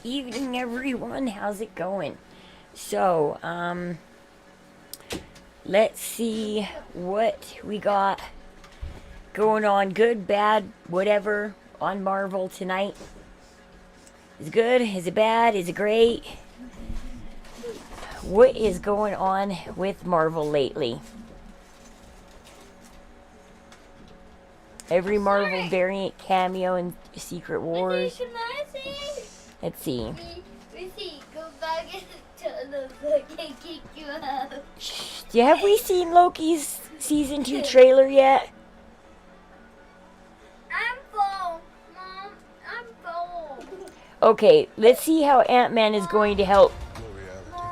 Evening everyone, how's it going? So, let's see what we got going on. Good, bad, whatever on Marvel tonight. Is it good? Is it bad? Is it great? What is going on with Marvel lately? Every Marvel variant cameo in Secret Wars. Let's see. Go back and tell the book and kick you out. Have we seen Loki's season 2 trailer yet? I'm full, Mom. I'm full. Okay, let's see how Ant-Man is going to help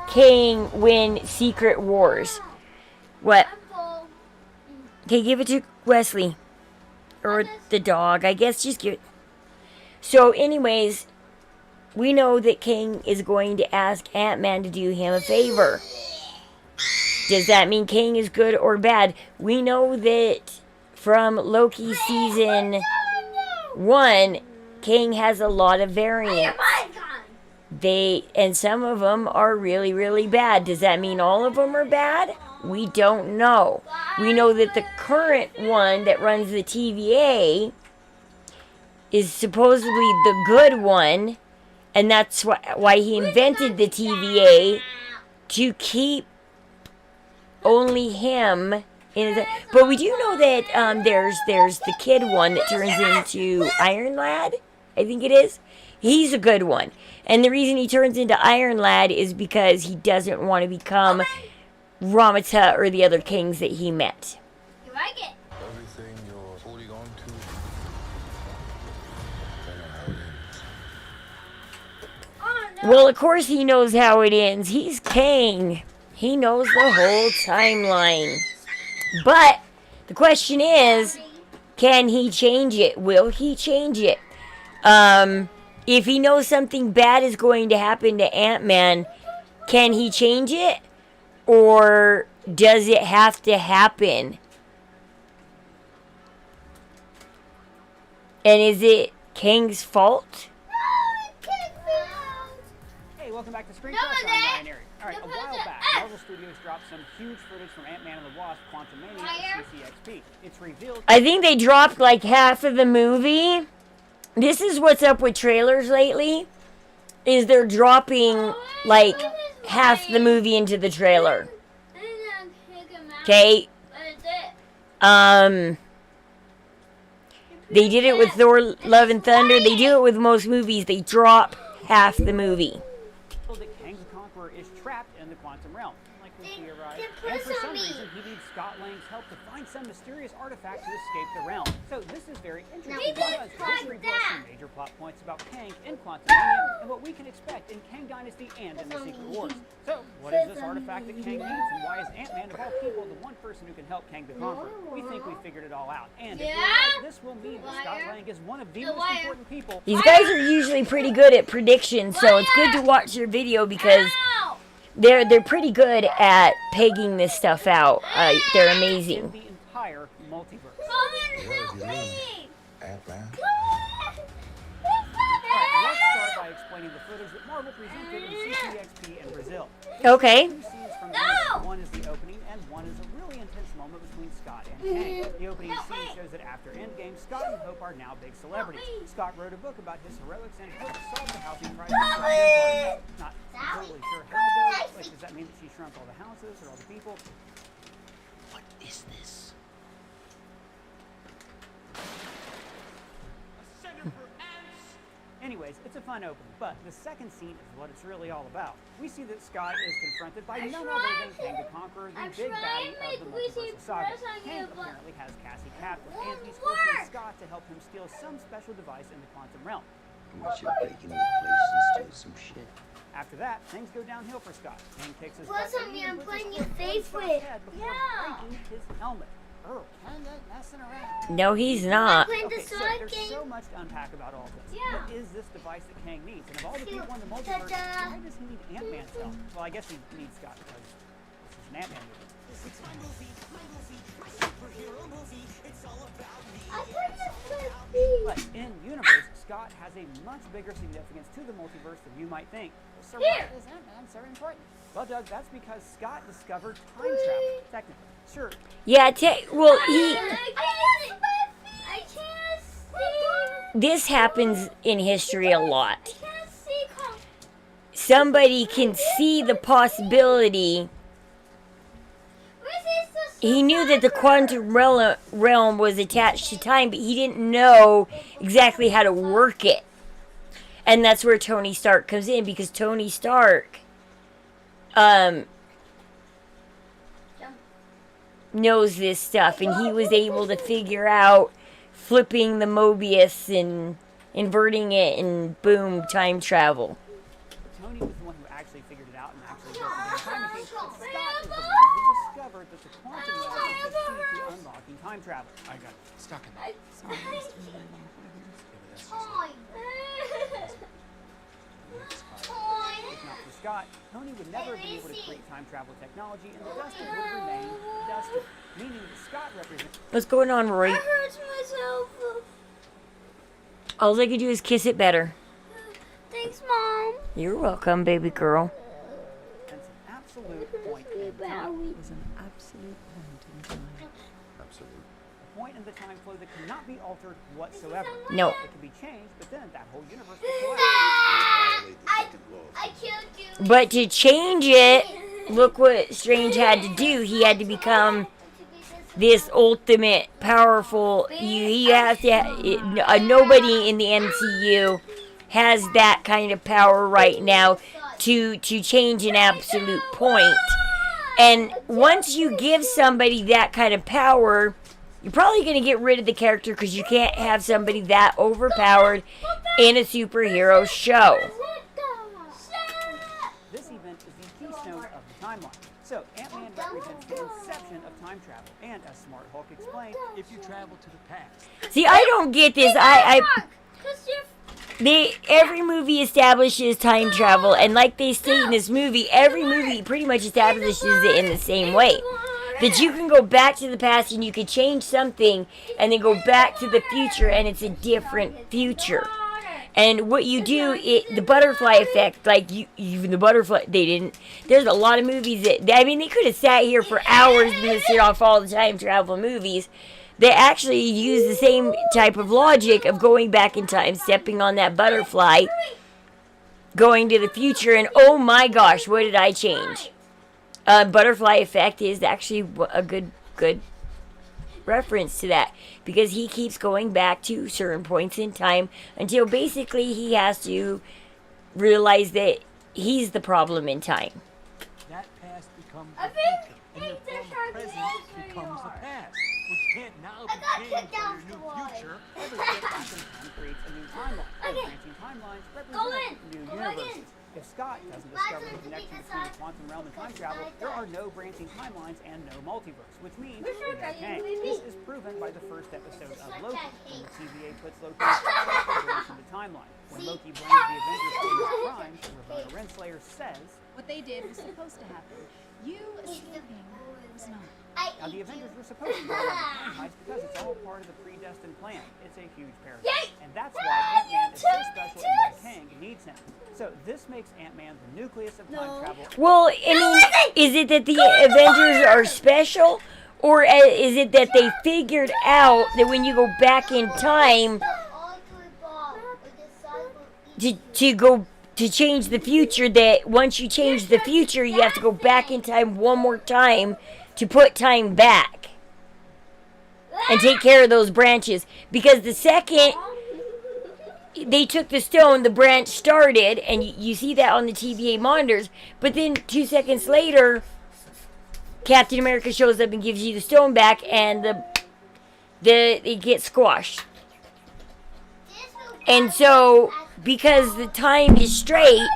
Kang win Secret Wars. What? I'm full. Okay, give it to Wesley. Or the dog. I guess just give it. So, anyways, we know that Kang is going to ask Ant-Man to do him a favor. Does that mean Kang is good or bad? We know that from Loki season 1, Kang has a lot of variants. And some of them are really, really bad. Does that mean all of them are bad? We don't know. We know that the current one that runs the TVA is supposedly the good one, and that's why he invented the TVA, to keep only him in the. But we do know that there's the kid one that turns into Iron Lad. I think it is. He's a good one, and the reason he turns into Iron Lad is because he doesn't want to become Ramata or the other kings that he met. You like it? Everything you're holding on to, Oh, no. Well, of course he knows how it ends. He's king. He knows the whole timeline. But the question is, can he change it? Will he change it? If he knows something bad is going to happen to Ant-Man, can he change it? Or does it have to happen? And is it Kang's fault? Hey, welcome back to Screen No, Press. I'm Dad. Brian Airy. All right, a No, while Dad. back, Marvel Studios dropped some huge footage from Ant-Man and the Wasp: Quantumania Fire. at CCXP. It's revealed. I think they dropped like half of the movie. This is what's up with trailers lately. Is they're dropping like half the movie into the trailer. Okay. They did it with Thor: Love and Thunder. They do it with most movies. They drop half the movie. That Kang the Conqueror is trapped in the quantum realm, like we theorized. Then And for push some on me. reason, he needs Scott Lang's help to find some mysterious artifact to escape the realm. So this is very interesting He because does this like reveals that. some major plot points about Kang in Quantumania and what we can expect in Kang Dynasty and in the Secret Wars. So, what is this artifact that Kang needs, and why is Ant-Man, of all people, the one person who can help Kang the Conqueror? We think we figured it all out. And if we're right, this will mean that Scott Liar. Lang is one of the The most liar. important people. These guys are usually pretty good at predictions, so it's good to watch their video because they're pretty good at pegging this stuff out. They're in amazing. the entire multiverse. Ant-Man? Alright, let's start by explaining the footage that Marvel presented in CCXP in Brazil. Okay. Two scenes from the movie. One is the opening, and one is a really intense moment between Scott and Kang. The opening scene shows that after Endgame, Scott and Hope are now big celebrities. Scott wrote a book about his heroics, and Hope solved the housing crisis. Not totally sure how, though. Like, does that mean that she shrunk all the houses or all the people? What is this? Anyways, it's a fun opening, but the second scene is what it's really all about. We see that Scott is confronted by none other than Kang the Conqueror, the big baddie of the multiversal saga. Kang apparently has Cassie captive, and he's forcing Scott to help him steal some special device in the quantum realm. What, you're breaking into a place and steal some shit? After that, things go downhill for Scott. Kang kicks his Plus, butt I mean, and I'm puts playing his your foot on face Scott's with. head before Yeah. breaking his helmet. Earl, kinda messing around. No, he's not. Playing Okay, the so side there's game. so much to unpack about all this. Yeah. What is this device that Kang needs? And of all the Cute. people in the multiverse, Ta-da. why does he need Ant-Man's help? Well, I guess he needs Scott because this is an Ant-Man movie. But in universe, Scott has a much bigger significance to the multiverse than you might think. So why is Ant-Man so important? Well, Doug, that's because Scott discovered time travel, technically. Sure, Yeah, well, he. I can't see. This happens in history a lot. I can't see. Somebody can see the possibility. He knew that the quantum realm was attached to time, but he didn't know exactly how to work it. And that's where Tony Stark comes in, because Tony Stark knows this stuff, and he was able to figure out flipping the Mobius and inverting it, and boom, time travel. Tony was the one who actually figured it out and actually built the time machine. But Scott is the one who discovered that the quantum realm is the key to unlocking time travel. I got stuck in I- that. If not for Scott, Tony would never be able to create time travel technology, and the Dustin would remain Dustin, meaning that Scott represents What's going on, Rory? I hurt myself. All I could do is kiss it better. Thanks, Mom. You're welcome, baby girl. an absolute point in time. was an absolute point in time. Absolutely. A point in the time flow that cannot be altered whatsoever. No. It can be changed, but then that whole universe will collapse. I killed you. But to change it, look what Strange had to do. He had to become this ultimate powerful. You have to. Nobody in the MCU has that kind of power right now to change an absolute point. And once you give somebody that kind of power, you're probably going to get rid of the character, because you can't have somebody that overpowered in a superhero show. This event is the keystone of the timeline. So, Ant-Man represents the inception of time travel. And as Smart Hulk explained, If you travel to the past, See, I don't get this. every movie establishes time travel, and like they state in this movie, every movie pretty much establishes it in the same way. That you can go back to the past and you can change something, and then go back to the future, and it's a different future. And what you do, the butterfly effect, like even the butterfly, they didn't. There's a lot of movies that, I mean, they could have sat here for hours and listed off all the time travel movies. They actually use the same type of logic of going back in time, stepping on that butterfly, going to the future, and oh my gosh, what did I change? Butterfly effect is actually a good reference to that, because he keeps going back to certain points in time until basically he has to realize that he's the problem in time. That past becomes I the think future, and your they're former present sharp becomes the as past, which can't now be got changed kicked by out your new the wall. future. Every step back in time creates a new timeline. Those Okay. branching timelines Go represent in. new Go back universes. in. If Scott doesn't Why discover the don't you connection make between us the quantum realm and time because travel, I there are died. no branching timelines and no multiverse, which means We're sure no that you Kang. believe This me. is proven by the first episode It's of like Loki, that when the hate. TVA puts Loki in the timeline. When Loki blames the Avengers for his crimes, Roberta Renslayer says, What they did was supposed to happen. You escaping was not. now the Avengers were supposed to go on the time heist because it's all part of the predestined plan. It's a huge paradox. Yay! And that's why Ant-Man is so special and why Kang needs him. So this makes Ant-Man the nucleus of time travel. Well, I mean, is it that the Avengers are special, or is it that they figured out that when you go back in time to change the future, that once you change the future, you have to go back in time one more time to put time back and take care of those branches? Because the second they took the stone, the branch started, and you see that on the TVA monitors. But then 2 seconds later, Captain America shows up and gives you the stone back, and it gets squashed. And so, because the time is straight,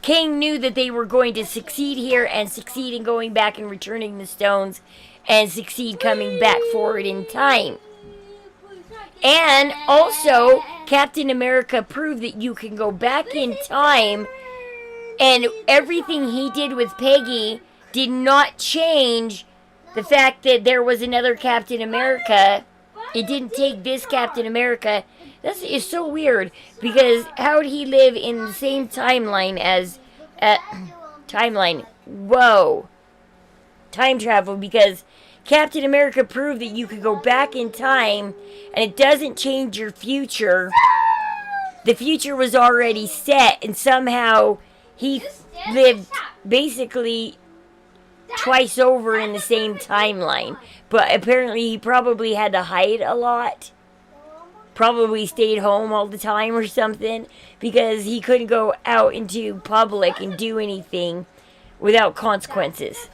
Kang knew that they were going to succeed here and succeed in going back and returning the stones and succeed coming back forward in time. And also, Captain America proved that you can go back in time, and everything he did with Peggy did not change the fact that there was another Captain America. It didn't take this Captain America. That is so weird, because how would he live in the same timeline as timeline? Whoa. Time travel, because Captain America proved that you could go back in time and it doesn't change your future. The future was already set, and somehow he lived basically twice over in the same timeline. But apparently he probably had to hide a lot. Probably stayed home all the time or something, because he couldn't go out into public and do anything without consequences.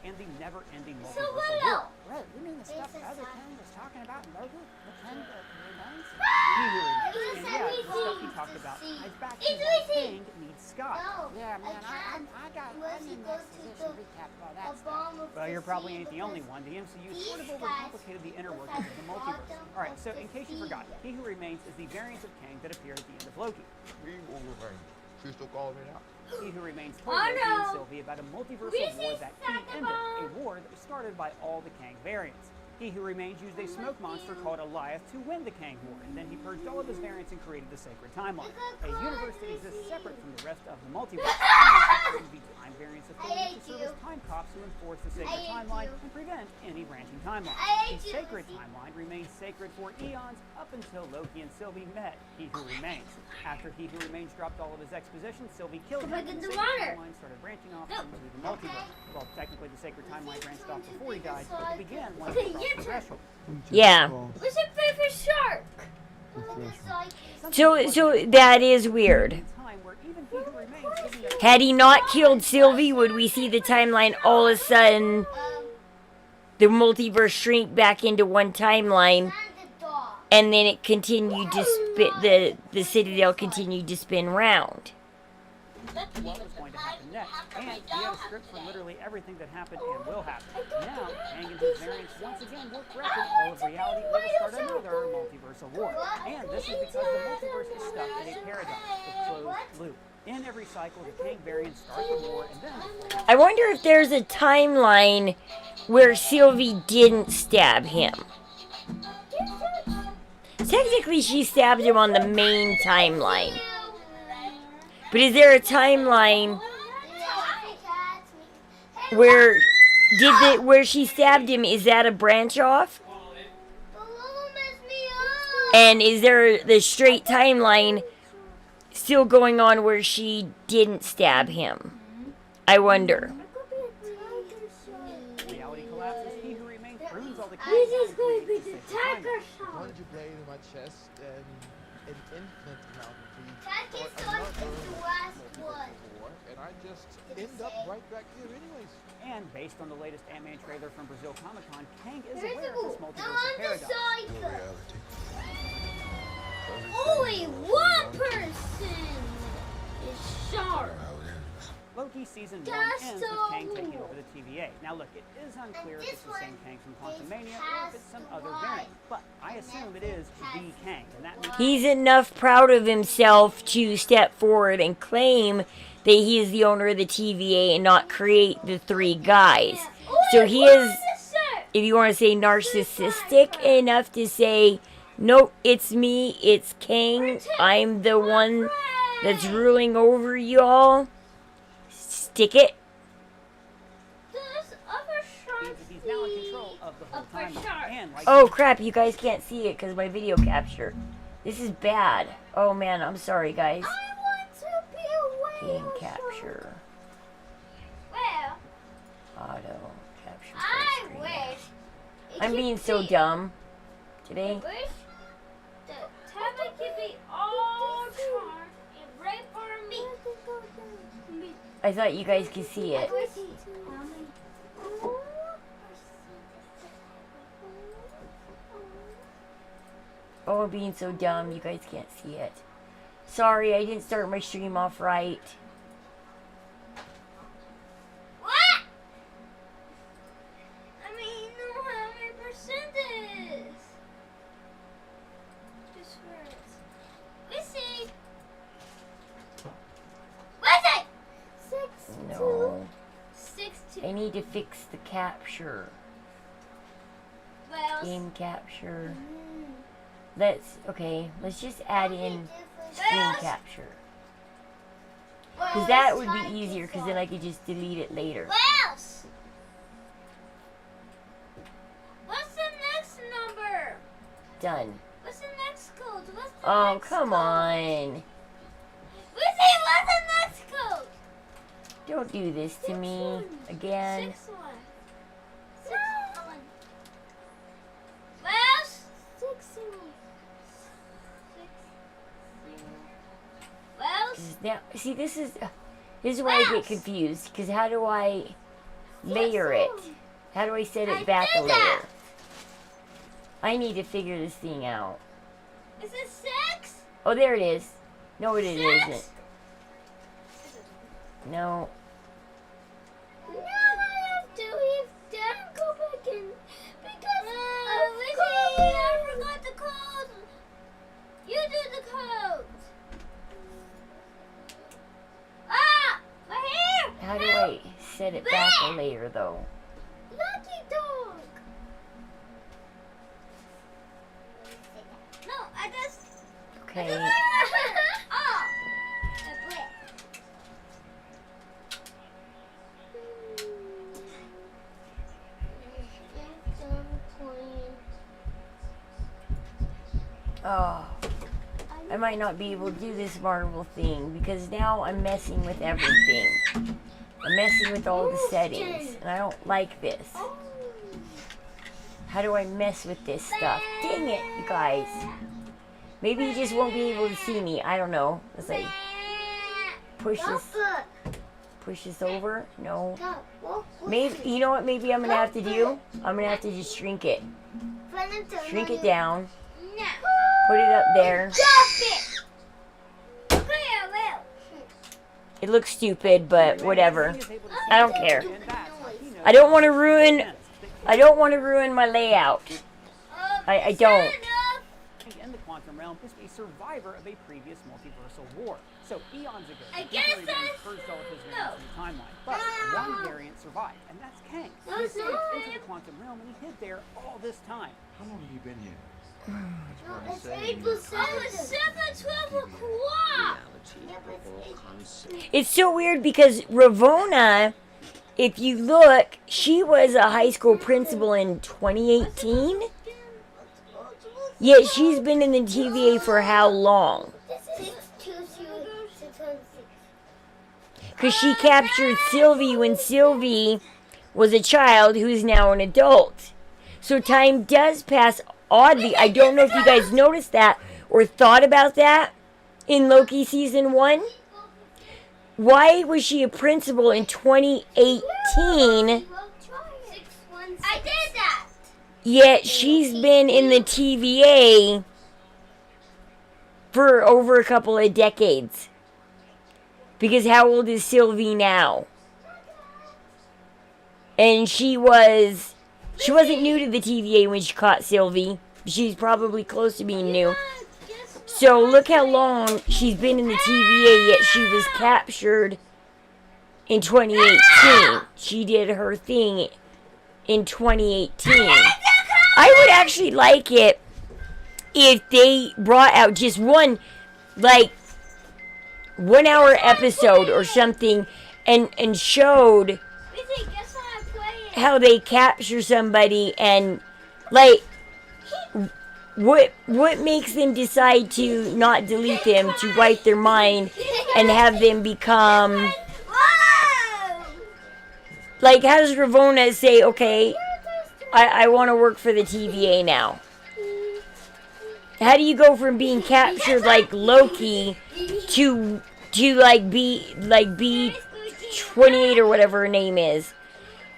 And the never-ending So multiversal what war. else? Right, you mean the stuff It's a other sign. Kang was talking about in Loki? The Kang that remains? It's a And yeah, the sign. stuff he talked about ties back to It's why easy. Kang needs Scott. No, Yeah, man, can't. Unless I'm he in goes that to position the recap of all that stuff. bomb of Well, the you're probably sea ain't the only because one. The MCU these sort of guys overcomplicated the inner look workings at of the the multiverse. bottom Alright, of so the in case you sea. forgot, He Who Remains is the variant of Kang that appeared at the end of Loki. We will remain. She still calling me out. He Who Remains told Oh, Loki and no. Sylvie about a multiversal This war is that he ended, Sakabon. a war that was started by all the Kang variants. He Who Remains used a smoke monster called Eliath to win the Kang War, and then he purged all of his variants and created the Sacred Timeline, a universe that exists separate from the rest of the multiverse. And the time variants of I Kang hate to serve you. as time cops who enforce the Sacred hate Timeline you. and prevent any branching timelines. I hate The you, Sacred Lucy. Timeline remains sacred for eons up until Loki and Sylvie met He Who Remains. After He Who Remains dropped all of his exposition, Sylvie killed him, Look at and the the Sacred water. Timeline started branching off Look. into the multiverse. Well, technically the Sacred Timeline branched off before he died, but it began once Okay, he crossed your the turn. threshold. Yeah. What's your favorite shark? So that is weird. Time where even He Who Remains isn't a Had he not killed Sylvie, would we see the timeline all of a sudden, the multiverse shrink back into one timeline, and then it continued to spin, the Citadel continued to spin round? what was going to happen next. And he had a script for literally everything that happened and will happen. Now, Kang and his variants once again will threaten all of reality or to start another multiversal war. And this is because the multiverse is stuck in a paradox, a closed loop. In every cycle, the Kang variants start the war and then... I wonder if there's a timeline where Sylvie didn't stab him. Technically, she stabbed him on the main timeline. But is there a timeline where where she stabbed him? Is that a branch off? And is there the straight timeline still going on where she didn't stab him? I wonder. Reality collapses. He who remains ruins all the This is going to be the tiger shot. One you blade in my chest and an infinite amount of bleed. Tiger or shot is another the last multiple one. war, and I just end up right back here anyways. And based on the latest Ant-Man trailer from Brazil Comic-Con, Kang is Here's aware the of this goal. multiversal On the paradox. side. Reality. Only one person is sharp. Loki Season 1 That's ends with so Kang taking cool. over the TVA. Now look, it is unclear if this it's the same one Kang from is Quantumania or if it's some other variant, but I assume it is the Kang, and that means He's enough proud of himself to step forward and claim that he is the owner of the TVA and not create the three guys. So he is, if you want to say, narcissistic enough to say, nope, it's me, it's Kang, I'm the one that's ruling over y'all. Stick it. he's now in control of the whole Upper timeline. shark. And like Oh crap, you guys can't see it because my video capture. This is bad. Oh man, I'm sorry guys. I want to be a Game whale capture. Well, Auto capture. full I screen. wish. it I'm could being so be- dumb I today. wish the tablet could be all charged and right for me. I thought you guys could see it. Oh, I'm being so dumb. You guys can't see it. Sorry, I didn't start my stream off right. What? I mean, know how many percent it is. Just words. We see. What's it? 6 No. 6 I need to fix the capture. Well, Game capture. Let's just add in screen capture. Because that would be easier, because then I could just delete it later. Wells! What's the next number? Done. What's the next code? What's the Oh, next come code? on. We say what's the next code? Don't do this to me again. 6 1. 6 1. Wells? 6 0. 6 0. Wells? Now, see, this is where I get confused. Because how do I layer it? How do I set it back a layer? I need to figure this thing out. Is it 6? Oh, there it is. No, it isn't. 6? No. Now I have to leave down, go back in. Because I forgot the code. You do the code. Ah! My hair! How do I set it back a layer, though? Lucky dog! No, I just... Okay. Oh! Oh. I might not be able to do this Marvel thing because now I'm messing with everything. I'm messing with all the settings, and I don't like this. How do I mess with this stuff? Dang it, you guys. Maybe you just won't be able to see me. I don't know. Let's say push this over. No. Maybe, you know what maybe I'm gonna have to do? I'm gonna have to just shrink it. Shrink it down. Put it up there. Stop it! Okay, I will. It looks stupid, but whatever. King is able to see I don't the care. and that's how he knows I don't want to the ruin. events that I don't want to ruin my layout. I don't. King in the quantum realm is a survivor of a previous multiversal war. So eons ago, I the guess Emperor James that's- purged all of his no. variants in the timeline. But one variant survived, and that's Kang. No, He it's escaped not. into the quantum realm and he hid there all this time. How long have you been here? It's 7:12 o'clock. Reality of all concepts. It's so weird because Ravonna, if you look, she was a high school principal in 2018. Yet she's been in the TVA for how long? 626. Because she captured Sylvie when Sylvie was a child who's now an adult. So time does pass oddly. I don't know if you guys noticed that or thought about that in Loki season 1. Why was she a principal in 2018? I did that. Yet she's been in the TVA for over a couple of decades. Because how old is Sylvie now? And she wasn't new to the TVA when she caught Sylvie. She's probably close to being new. So look how long she's been in the TVA, yet she was captured in 2018. She did her thing in 2018. I would actually like it if they brought out just one, like, 1 hour episode or something and showed Guess what I'm playing? how they capture somebody and, like, what makes them decide to not delete them, to wipe their mind and have them become, Whoa! like, how does Ravonna say, okay, I want to work for the TVA now? How do you go from being captured like Loki to like be 28 or whatever her name is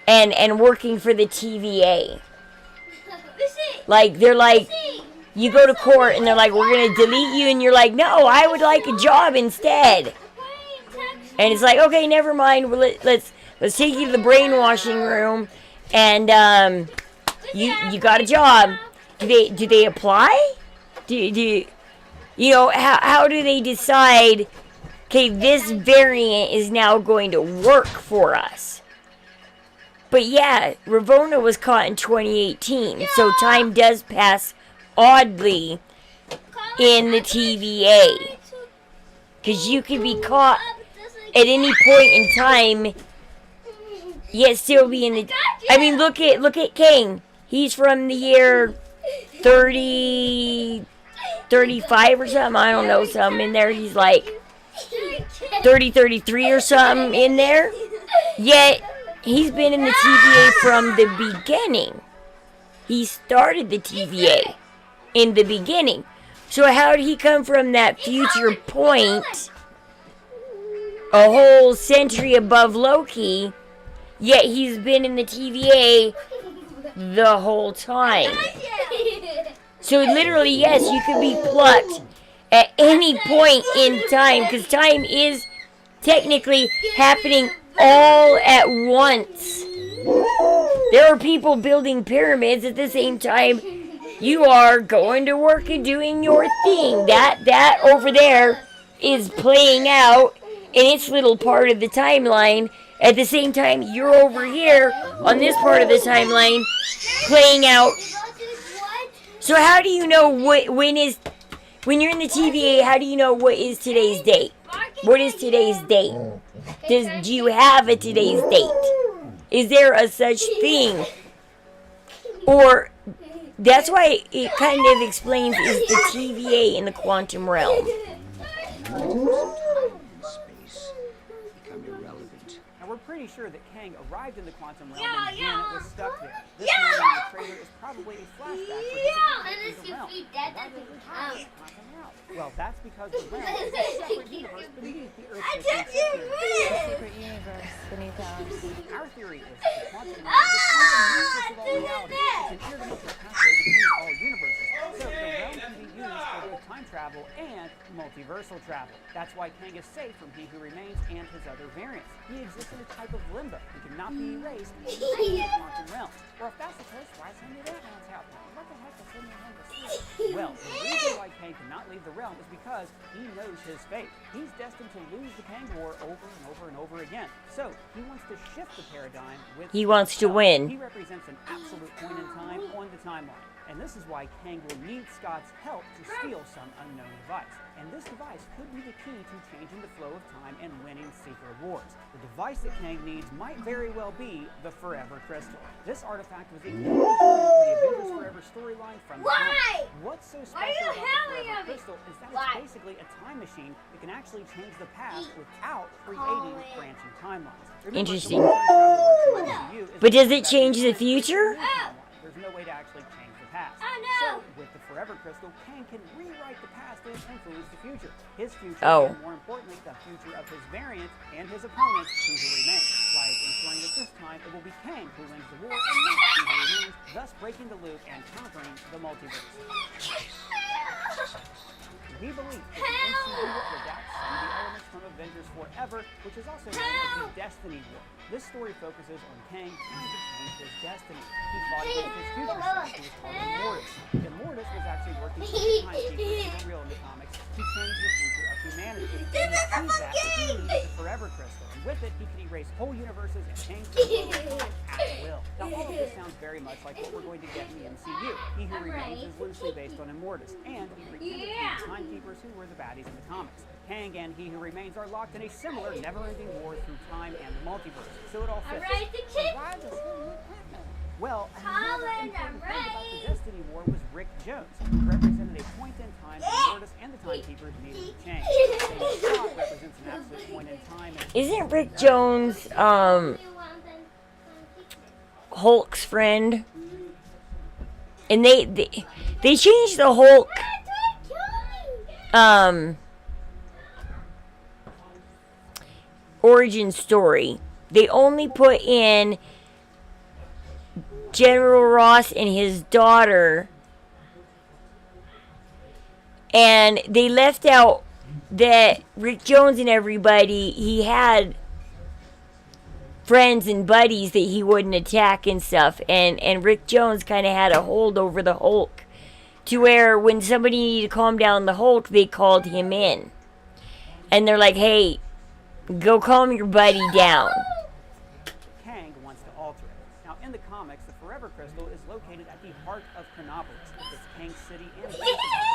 and working for the TVA? Like, they're like, you go to court and they're like, we're going to delete you, and you're like, no, I would like a job instead. And it's like, okay, never mind. Well, let's take you to the brainwashing room, and you got a job. Do they apply? Do you know how do they decide? Okay, this variant is now going to work for us. But yeah, Ravonna was caught in 2018, so time does pass oddly in the TVA. Because you could be caught at any point in time, yet still be in the... I mean, look at King. He's from the year 35 or something. I don't know, something in there. He's like 33 or something in there. Yet, he's been in the TVA from the beginning. He started the TVA in the beginning. So how did he come from that future point a whole century above Loki, yet he's been in the TVA the whole time? So literally, yes, you could be plucked at any point in time, because time is technically happening all at once. There are people building pyramids at the same time you are going to work and doing your thing. That over there is playing out in its little part of the timeline. At the same time, you're over here on this part of the timeline playing out. So how do you know when you're in the TVA, how do you know what is today's date? What is today's date? Do you have a today's date? Is there a such thing? Or that's why it kind of explains is the TVA in the quantum realm. Space become irrelevant. Now, we're pretty sure that Kang arrived in the quantum realm Yeah, and yeah. Janet was stuck there. This Yeah. moment in the trailer is probably a flashback for his Unless the you realm. feed that, Why that does it doesn't have count. a quantum realm? Well, that's because the realm is a separate universe beneath the Earth I system. took your wrist! Secret universe beneath ours. Our theory is that the quantum realm is the universe of all reality. It's an interdimensional pathway between all universes. So the realm can be used for both time travel travel and multiversal travel. That's why Kang is safe from He Who Remains and his other variants. He exists in a type of limbo and cannot be erased in the quantum realm. Or if that's the case, why send me that man's happening? What the heck is sending him to sleep? Well, the reason why Kang cannot leave the realm is because he knows his fate. He's destined to lose the Kang War over and over and over again. So he wants to shift the paradigm with He wants to himself. win. He represents an absolute point in time on the timeline. And this is why Kang will need Scott's help to steal some unknown device. And this device could be the key to changing the flow of time and winning Secret Wars. The device that Kang needs might very well be the Forever Crystal. This artifact was a key component to the Avengers Forever storyline from the Why? comics. What's so Why are special you about the howling Forever at me? Crystal is that Why? it's basically a time machine that can actually change the past without creating Colin. branching timelines. Remember, Interesting. the time travel works in the MCU is But does that it change the there's no future? timeline. There's no way to actually change the past. Oh, no. So, with the Forever Crystal, Kang can rewrite the past and influence the future. His future, Oh. and more importantly, the future of his variant and his opponent, He Who Remains. Like ensuring that this time it will be Kang who wins the war and not He Who Remains, thus breaking the loop and countering the multiverse. We believe that the MCU will adapt some of the elements from Avengers Forever, which is also known as the Destiny War. This story focuses on Kang trying to change his destiny. He fought against his future self, who was called Immortus. Immortus was actually working with the timekeepers who were real in the comics to change the future of humanity. And to achieve that, he needed the Forever Crystal. And with it, he could erase whole universes and change the flow of time at will. Now, all of this sounds very much like what we're going to get in the MCU. He Who Remains is loosely based on Immortus, and he pretended to be the timekeepers who were the baddies in the comics. Kang and He Who Remains are locked in a similar, never-ending war through time and the multiverse, so it all fits. right, the kid. Why does it look happening? Well, Colin, another important I'm thing about the right. Destiny War was Rick Jones, who represented a point in time when Immortus and the Timekeepers needed to change. James Scott represents an absolute point in time. And Isn't Rick Jones Hulk's friend? And they changed the Hulk origin story. They only put in General Ross and his daughter, and they left out that Rick Jones and everybody, he had friends and buddies that he wouldn't attack and stuff, and Rick Jones kind of had a hold over the Hulk, to where when somebody needed to calm down the Hulk, they called him in, and they're like, hey, go calm your buddy down. Kang wants to alter it. Now, in the comics, the Forever Crystal is located at the heart of Chronopolis. It's Kang's city and base of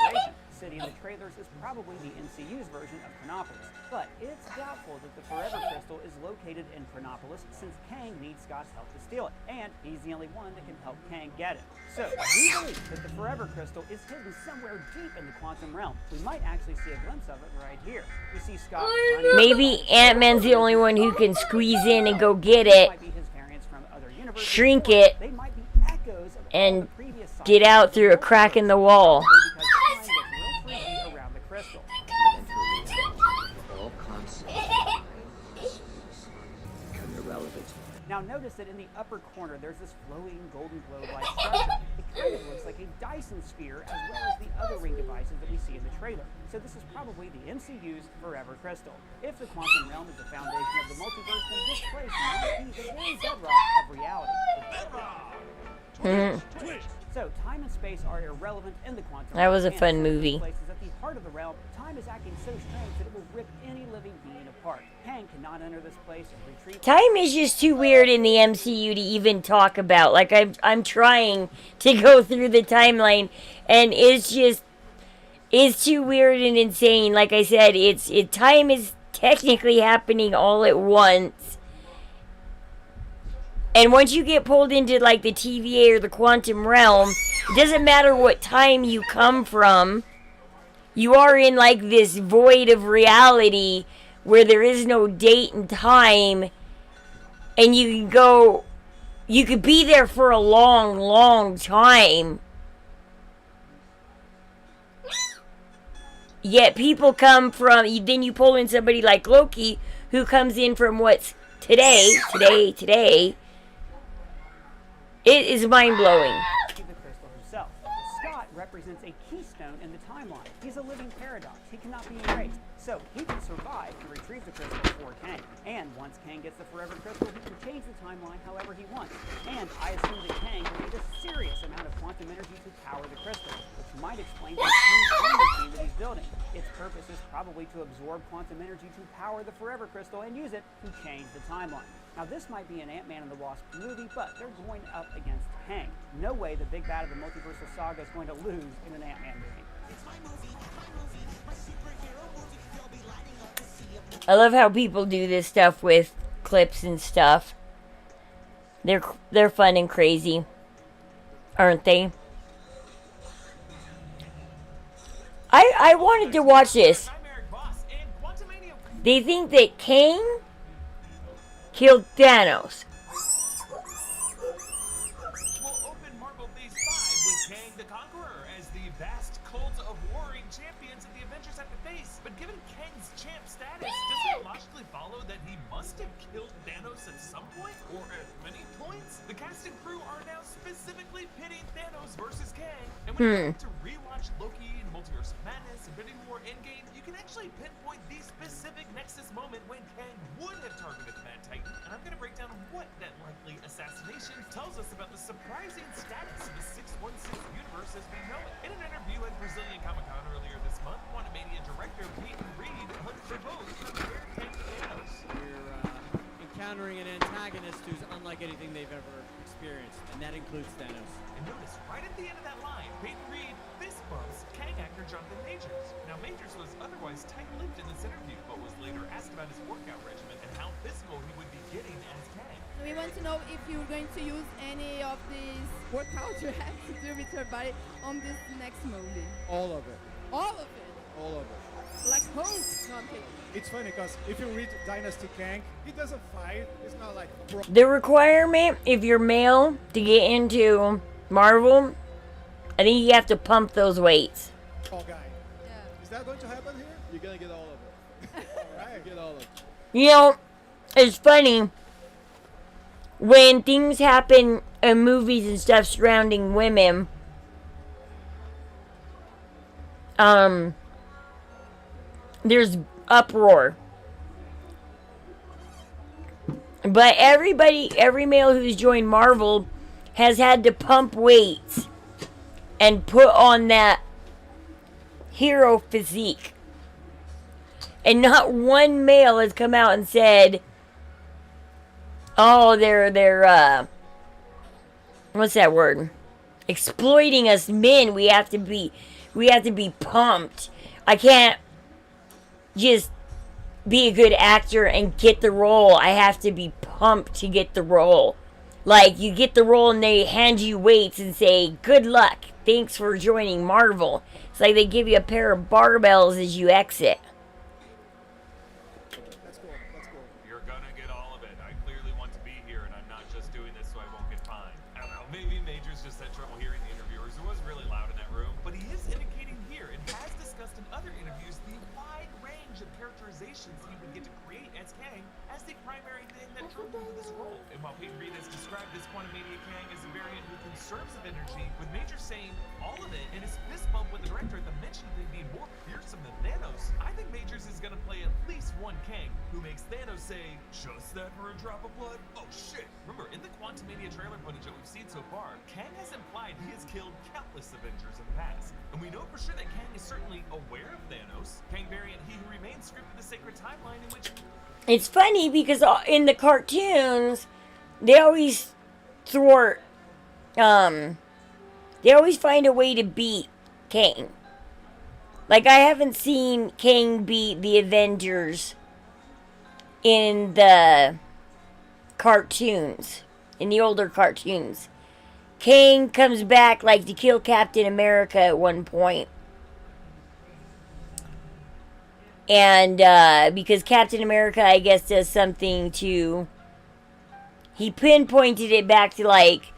operation. City in the trailers is probably the MCU's version of Chronopolis. But it's doubtful that the Forever Crystal is located in Chronopolis, since Kang needs Scott's help to steal it. And he's the only one that can help Kang get it. So, we believe that the Forever Crystal is hidden somewhere deep in the quantum realm. We might actually see a glimpse of it right here. We see Scott running. Maybe Ant-Man's the only one who can squeeze in and go get These it, might be his variants from other universes, shrink or it, they might be echoes of all and the previous get cycles out of through a crack in the wall. because time gets real freaky around the crystal. All concepts become irrelevant. Now notice that in the upper corner there's this flowing golden globe-like structure. It kind of looks like a Dyson sphere, as well as the other ring devices that we see in the trailer. So this is probably the MCU's Forever Crystal. If the quantum realm is the foundation of the multiverse, then this place might be the very bedrock of reality. So time and space are irrelevant in the quantum That was a realm, fun and since movie. this place is at the heart of the realm, time is acting so strange that it will rip any living being apart. Kang cannot enter this place and retrieve. Time is just too weird in the MCU to even talk about. Like, I'm trying to go through the timeline, and it's too weird and insane. Like I said, time is technically happening all at once. And once you get pulled into like the TVA or the quantum realm, it doesn't matter what time you come from. You are in like this void of reality where there is no date and time, and you could be there for a long, long time. Yet people come from, then you pull in somebody like Loki, who comes in from what's today. It is mind-blowing. The crystal himself. Scott represents represents a keystone in the timeline. He's a living paradox. He cannot be erased. So he can survive and retrieve the crystal for Kang. And once Kang gets the Forever Crystal, he can change the timeline however he wants. And I assume that Kang will need a serious amount of quantum energy to power the crystal, which might explain the huge time machine that he's building. Its purpose is probably to absorb quantum energy to power the Forever Crystal and use it to change the timeline. Now, this might be an Ant-Man and the Wasp movie, but they're going up against Kang. No way the big bad of the multiversal saga is going to lose in an Ant-Man movie. I love how people do this stuff with clips and stuff. They're fun and crazy, aren't they? I wanted to watch this. They think that Kang killed Thanos. We'll open Marvel Phase 5 with Kang the Conqueror as the vast cult of warring champions that the Avengers have to face. But given Kang's champ status, does it logically follow that he must have killed Thanos at some point? Or at many points? The cast and crew are now specifically pitting Thanos versus Kang. And when you have to rewatch Loki and Multiverse of Madness and many more Endgame, you can actually pinpoint the specific Nexus moment when Kang would have targeted Mad Titan. And I'm going to break down what that likely assassination tells us about the surprising status of the 616 universe as we know it. In an interview at Brazilian Comic-Con earlier this month, Quantumania director Peyton Reed hugged the vote for Kang Thanos. We're encountering an antagonist who's unlike anything they've ever experienced, and that includes Thanos. And notice, right at the end of that line, Peyton Reed fist bumps Kang actor Jonathan Majors. Now, Majors was otherwise tight-lipped in this interview, but was later asked about his workout regimen and how physical he would be getting as Kang. We want to know if you're going to use any of these workouts you have to do with your body on this next movie. All of it. All of it. All of it. Like Hulk. No, I'm kidding. It's funny because if you read Dynasty Kang, he doesn't fight. It's not like The requirement, if you're male, to get into Marvel, I think you have to pump those weights. tall guy. Yeah. Is that going to happen here? You're gonna get all of it. All right. Get all of it. You know, it's funny when things happen in movies and stuff surrounding women. There's uproar. But every male who's joined Marvel has had to pump weights and put on that hero physique. And not one male has come out and said, oh, they're what's that word? Exploiting us men. We have to be pumped. I can't just be a good actor and get the role. I have to be pumped to get the role. Like, you get the role and they hand you weights and say, good luck. Thanks for joining Marvel. It's like they give you a pair of barbells as you exit. That's cool. That's cool. You're gonna get all of it. I clearly want to be here, and I'm not just doing this so I won't get fined. I don't know, maybe Majors just had trouble hearing the interviewers. It was really loud in that room. But he is indicating here, and has discussed in other interviews, the wide range of characterizations he would get to create as Kang as the primary thing that drew him to this role. And while Peyton Reed has described this Quantumania Kang as a variant who conserves of energy, with Major saying all of it, and his fist bump with the director at the mention of him being more fearsome than Thanos, I think Majors is gonna play at least one Kang who makes Thanos say, just that for a drop of blood? Oh shit! Remember, in the Quantumania trailer footage that we've seen so far, Kang has implied he has killed countless Avengers in the past. And we know for sure that Kang is certainly aware of Thanos. Kang variant He Who Remains scripted the sacred timeline in which... It's funny because in the cartoons, they always thwart, they always find a way to beat Kang. Like, I haven't seen Kang beat the Avengers in the cartoons, in the older cartoons. Kang comes back, like, to kill Captain America at one point. And, because Captain America, I guess, does something to... He pinpointed it back to, like,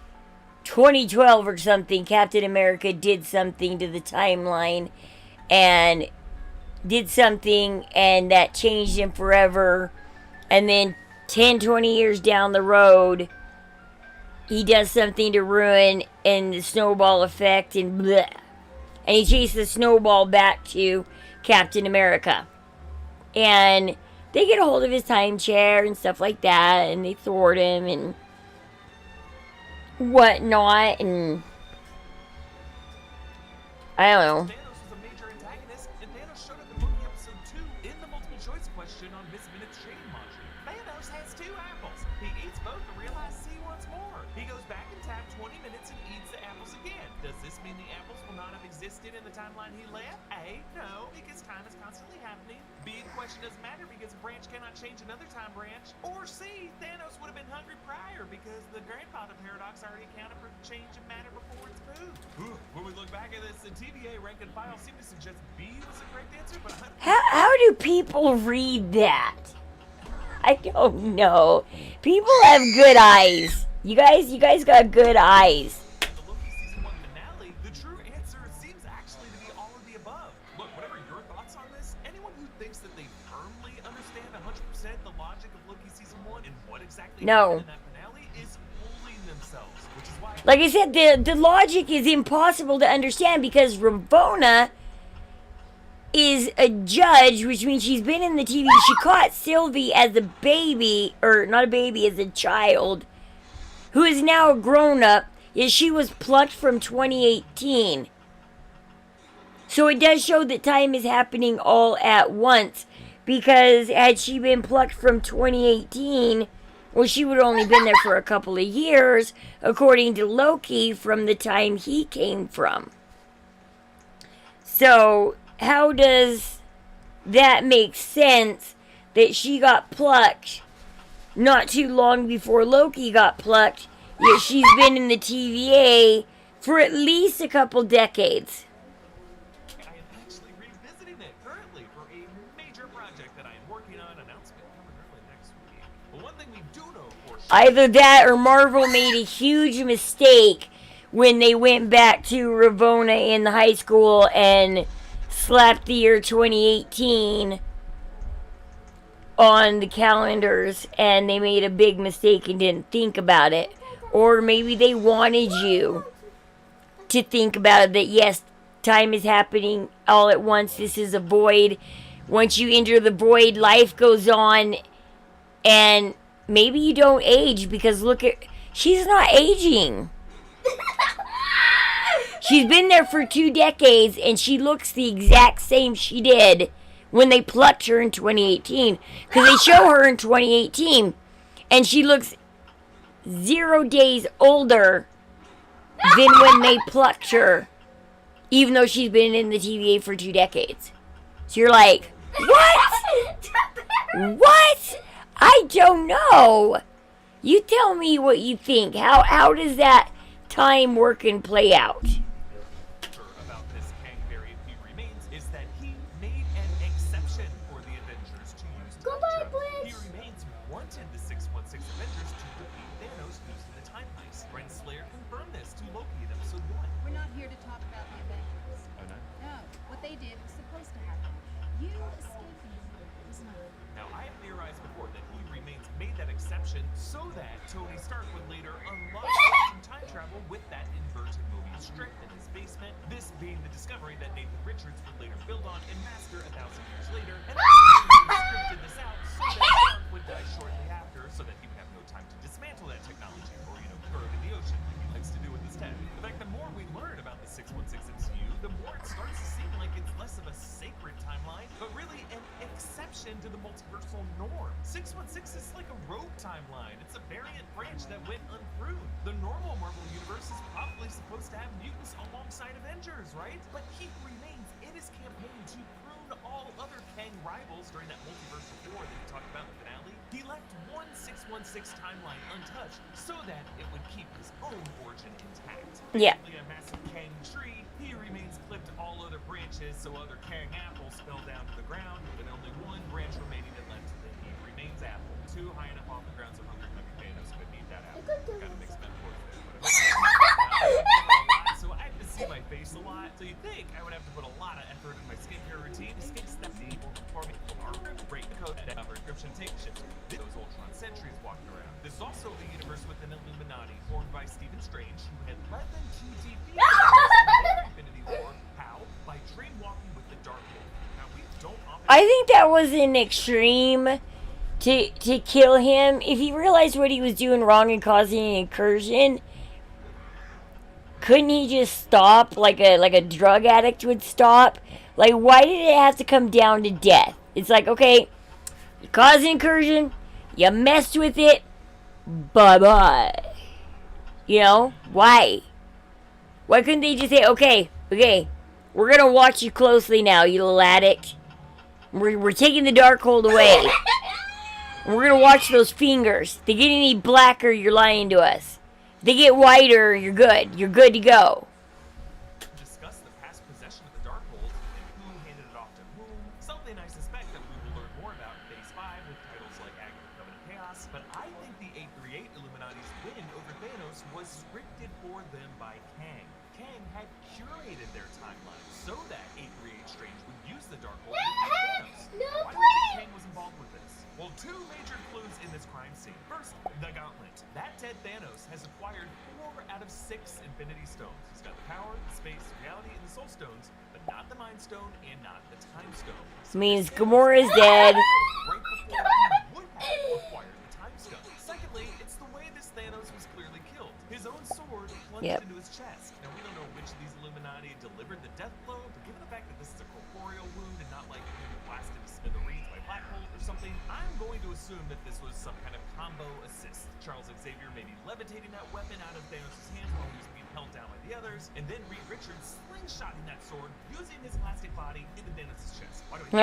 2012 or something. Captain America did something to the timeline. And did something, and that changed him forever. And then 10, 20 years down the road, he does something to ruin, and the snowball effect, and bleh. and he chases Snowball back to Captain America. And they get a hold of his time chair and stuff like that, and they thwart him and whatnot, and I don't know. Thanos was a major antagonist, and Thanos showed up in Loki episode 2 in the multiple choice question on Miss Minutes Shade Manji. Thanos has 2 apples. He eats both and realizes he wants more. He goes back in time 20 minutes and eats the apples again. Does this mean the apples will not have existed in the timeline he left? A, no, because time is constantly happening. B, the question doesn't matter because a branch cannot change another time branch. Or C, Thanos would have been hungry prior because the grandfather paradox already accounted for the change of matter before it's food. When we look back at this, the TVA rank and file seem to suggest B was the correct answer, but How do people read that? I don't know. People have good eyes. You guys got good eyes. the Loki season 1 finale, the true answer seems actually to be all of the above. Look, whatever your thoughts on this, anyone who thinks that they firmly understand 100% the logic of Loki season 1 and what exactly No. happened in that finale is fooling themselves, which is why Like I said, the logic is impossible to understand because Ravonna is a judge, which means she's been in the TV. She caught Sylvie as a baby, or not a baby, as a child, who is now a grown-up, yet she was plucked from 2018. So it does show that time is happening all at once, because had she been plucked from 2018, well, she would have only been there for a couple of years, according to Loki, from the time he came from. So, how does that make sense that she got plucked not too long before Loki got plucked, yet she's been in the TVA for at least a couple decades? I am actually revisiting it currently for a major project that I am working on. Announcement coming early next week. But one thing we do know for sure. Either that or Marvel made a huge mistake when they went back to Ravonna in the high school and slapped the year 2018 on the calendars, and they made a big mistake and didn't think about it. Or maybe they wanted you to think about it, that yes, time is happening all at once. This is a void. Once you enter the void, life goes on, and maybe you don't age because look at, she's not aging. She's been there for 2 decades and she looks the exact same she did when they plucked her in 2018. Because they show her in 2018 and she looks 0 days older than when they plucked her, even though she's been in the TVA for 2 decades. So you're like, what? What? I don't know. You tell me what you think. How does that time work and play out? About this Kang variant He Remains is that he made an exception for the Avengers to use time Goodbye, travel. Blitz. He Remains wanted the 616 Avengers to defeat Thanos using the time heist. Renslayer confirmed this to Loki in episode 1. We're not here to talk about the Avengers. Oh, no? No, what they did was supposed to happen. You escaping was not. Now, I have theorized before that He Remains made that exception so that Tony Stark would later unlock quantum time travel with that inverted movie strip in his basement. This being the discovery that Nathan Richards would later build on and master 1,000 years later. And scripted this out so that Stark would die shortly after, so that he would have no time to dismantle that technology or, throw it in the ocean like he likes to do with his tech. In fact, the more we learn about the 616 MCU, the more it starts to seem like it's less of a sacred timeline, but really an exception to the multiversal norm. 616 is like a rogue timeline. It's a variant branch that went unpruned. The normal Marvel universe is probably supposed to have mutants alongside Avengers, right? But he remains in his campaign to prune all other Kang rivals during that multiversal war that he talked about in the finale. He left one 616 timeline untouched so that it would keep his own origin intact. Yeah. Basically a massive Kang tree, He Remains clipped all other branches so other Kang apples fell down to the ground, with only one branch remaining that led to the He Remains apple. 2 high enough off the ground so hungry Thanos could eat that apple. Kind of mixed metaphors there. So I have to see my face a lot. So you'd think I would have to put a lot of effort in my skincare routine to skip step D or performing armor, break the code, and cover encryption tape shift. Those Ultron sentries walking around. This is also the universe with an Illuminati formed by Stephen Strange, who had led them to defeat Infinity War. How? I think that was an extreme to kill him. If he realized what he was doing wrong and causing an incursion, couldn't he just stop like a drug addict would stop? Like, why did it have to come down to death? It's like, okay, you caused an incursion, you messed with it, bye-bye. You know, why? Why couldn't they just say, okay, we're gonna watch you closely now, you little addict. We're taking the Darkhold away. We're gonna watch those fingers. If they get any blacker, you're lying to us. If they get whiter, you're good. You're good to go. Discuss the past possession of the Darkhold and who handed it off to whom. Something I suspect that we will learn more about in Phase 5 with titles like Aggregate Covenant Chaos. But I think the 838 Illuminati's win over Thanos was scripted for them by Kang. Kang had curated their timeline so that 838 Strange would use the Darkhold to defeat Thanos. Why do you think Kang was involved with this? Well, two major clues in this crime scene. First, the Gauntlet. That Ted Thanos has acquired 4 out of 6 Infinity Stones. He's got the power, the space, reality, and the Soul Stones, but not the Mind Stone and not the Time Stone. So means Gamora's dead. Right before he would have acquired the Time Stone. Secondly, it's the way this Thanos was clearly killed. His own sword plunged into his chest. Now, we don't know which of these Illuminati delivered the death blow, but given the fact that this is a corporeal wound and not like being blasted to smithereens by Black Bolt or something, I'm going to assume that this was some kind of combo assist. Charles Xavier maybe levitating that weapon out of Thanos' hands while he was being held down by the others, and then Reed Richards slingshotting that sword using his elastic body into Thanos' chest. Why do we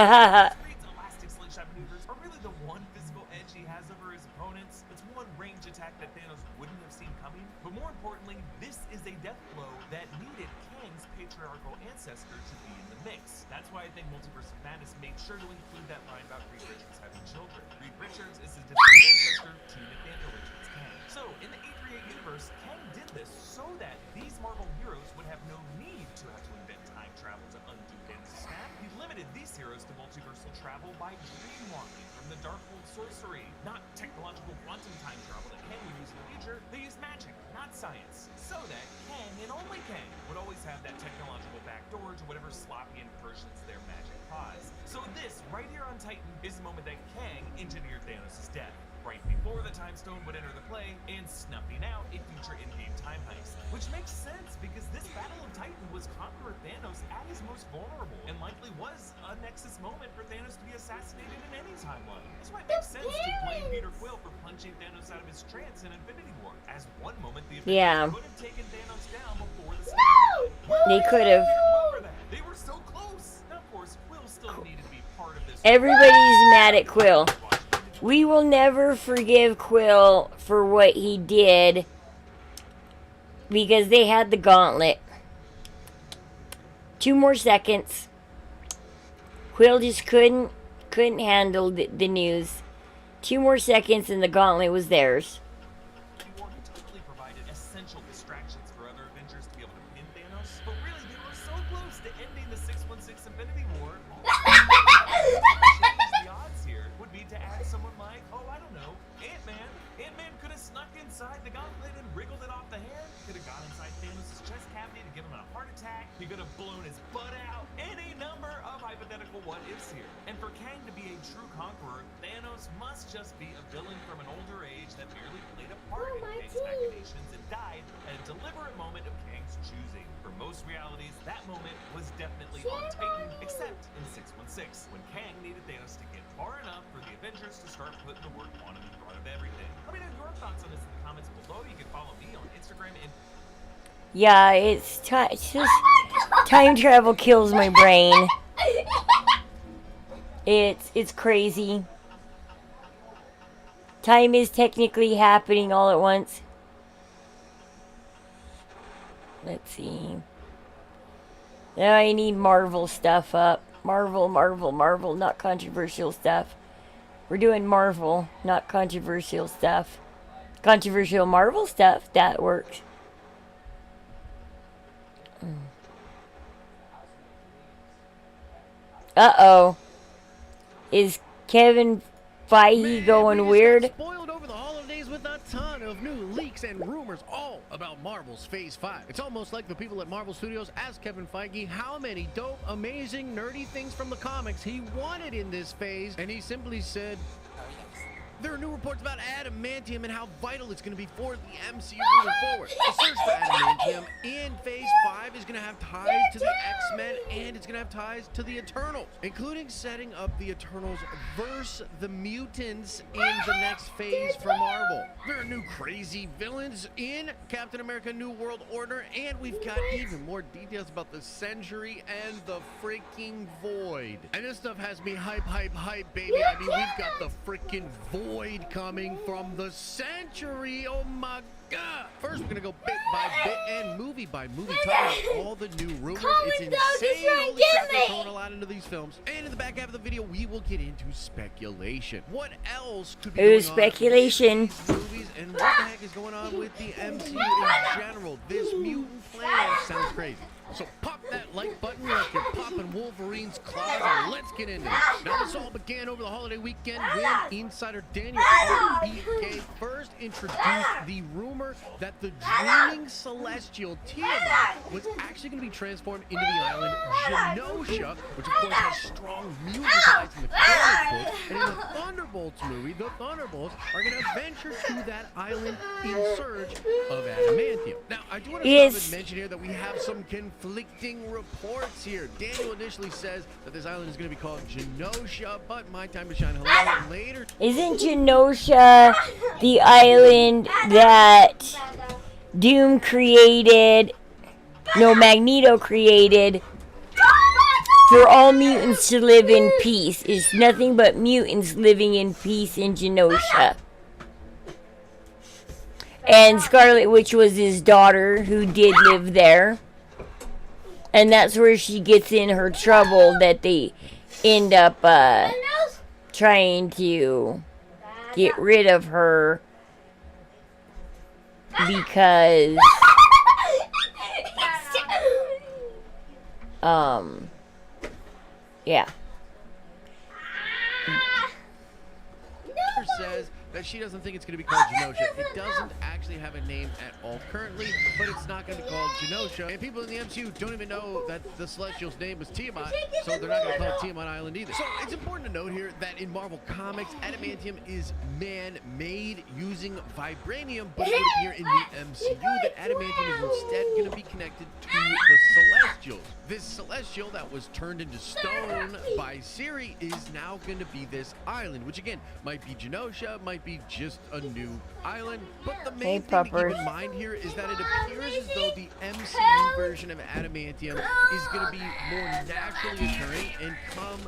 Reed's elastic slingshot maneuvers are really the one physical edge he has over his opponents. It's one range attack that Thanos wouldn't have seen coming, but more importantly, this is a death blow that needed Kang's patriarchal ancestor to be in the mix. That's why I think Multiverse of Madness made sure to include that line about Reed Richards having children. Reed Richards is his distant ancestor to Nathaniel Richards Kang. So, in the 838 universe, Kang did this so that these Marvel heroes would have no need to have to invent time travel to undo Thanos' snap. He limited these heroes to multiversal travel by dreamwalking from the Darkhold sorcery, not technological quantum time travel that Kang would use in the future. They used magic, not science, so that Kang and only Kang would always have that technological backdoor to whatever sloppy incursions their magic caused. So this, right here on Titan, is the moment that Kang engineered Thanos' death, right before the Time Stone would enter the play and snuffing out a future in-game time heist. Which makes sense, because this Battle of Titan was Conqueror Thanos at his most vulnerable, and likely was a Nexus moment for Thanos to be assassinated in any timeline. That's why it makes sense to blame Peter Quill for punching Thanos out of his trance in Infinity War. As one moment, the Avengers could have taken Thanos down before the They could have. They were so close. Now, of course, Quill still needed to be part of this. Everybody's mad at Quill. We will never forgive Quill for what he did because they had the gauntlet. 2 more seconds. Quill just couldn't handle the news. 2 more seconds and the gauntlet was theirs. War totally provided essential distractions for other Avengers to be able to pin Thanos, but really they were so close to ending the 616 Infinity War. The odds here would be to add someone like, oh, I don't know, Ant-Man. Ant-Man could have snuck inside the gauntlet and wriggled it off the hand. Could have gone inside Thanos' chest cavity to give him a heart attack. He could have blown his butt out. Any number of hypothetical what-ifs here. And for Kang to be a true conqueror, Thanos must just be a villain from an older age that merely played a part in Kang's machinations and died at a deliberate moment of Kang's choosing. For most realities, that moment was definitely on Titan, except in 616, when Kang needed Thanos to get far enough for the Avengers to start putting the word quantum in front of everything. Let me know your thoughts on this in the comments below. You can follow me on Instagram and Yeah, it's just time travel kills my brain. It's crazy. Time is technically happening all at once. Let's see. Now I need Marvel stuff up. Marvel, not controversial stuff. We're doing Marvel, not controversial stuff. Controversial Marvel stuff, that works. Uh-oh. Is Kevin Feige going weird? Spoiled over the holidays with a ton of new leaks leaks and rumors all about Marvel's Phase 5. It's almost like the people at Marvel Studios asked Kevin Feige how many dope, amazing, nerdy things from the comics he wanted in this phase, and he simply said, there are new reports about adamantium and how vital it's going to be for the MCU moving forward. The search for adamantium in Phase 5 is going to have ties to the X-Men, and it's going to have ties to the Eternals, including setting up the Eternals versus the mutants in the next phase for Marvel. There are new crazy villains in Captain America New World Order, and we've got even more details about the Century and the freaking Void. And this stuff has me hype, baby. I mean, we've got the freaking Void coming from the Century. Oh my God. First, we're gonna go bit by bit and movie by movie, talking about all the new rumors. It's insane. Holy crap, they're throwing a lot into these films. And in the back half of the video, we will get into speculation. What else could be going speculation. on in these movies, and what the heck is going on with the MCU in general? This mutant plan sounds crazy. So pop that like button like you're popping Wolverine's claws, and let's get into it. Now, this all began over the holiday weekend when insider Daniel RPK first introduced the rumor that the dreaming celestial Tiamat was actually going to be transformed into the island Genosha, which of course has strong mutant ties in the comic books. And in the Thunderbolts movie, the Thunderbolts are going to venture to that island in search of adamantium. Now, I do want to mention here that we have some conflicting reports here. Daniel initially says that this island is going to be called Genosha, but My Time to Shine Hello later. Isn't Genosha the island that Doom created, no, Magneto created, for all mutants to live in peace? It's nothing but mutants living in peace in Genosha. And Scarlet Witch was his daughter who did live there. And that's where she gets in her trouble, that they end up trying to get rid of her because yeah. Says that she doesn't think it's going to be called Genosha. It doesn't actually have a name at all currently, but it's not going to be called Genosha. And people in the MCU don't even know that the Celestial's name was Tiamat, so they're not going to call it Tiamat Island either. So it's important to note here that in Marvel Comics, adamantium is man-made using vibranium, but it would appear in the MCU that adamantium is instead going to be connected to the Celestials. This Celestial that was turned into stone by Siri is now going to be this island, which again might be Genosha, might be just a new island. But the main thing to keep in mind here is that it appears as though the MCU version of adamantium is going to be more naturally occurring and come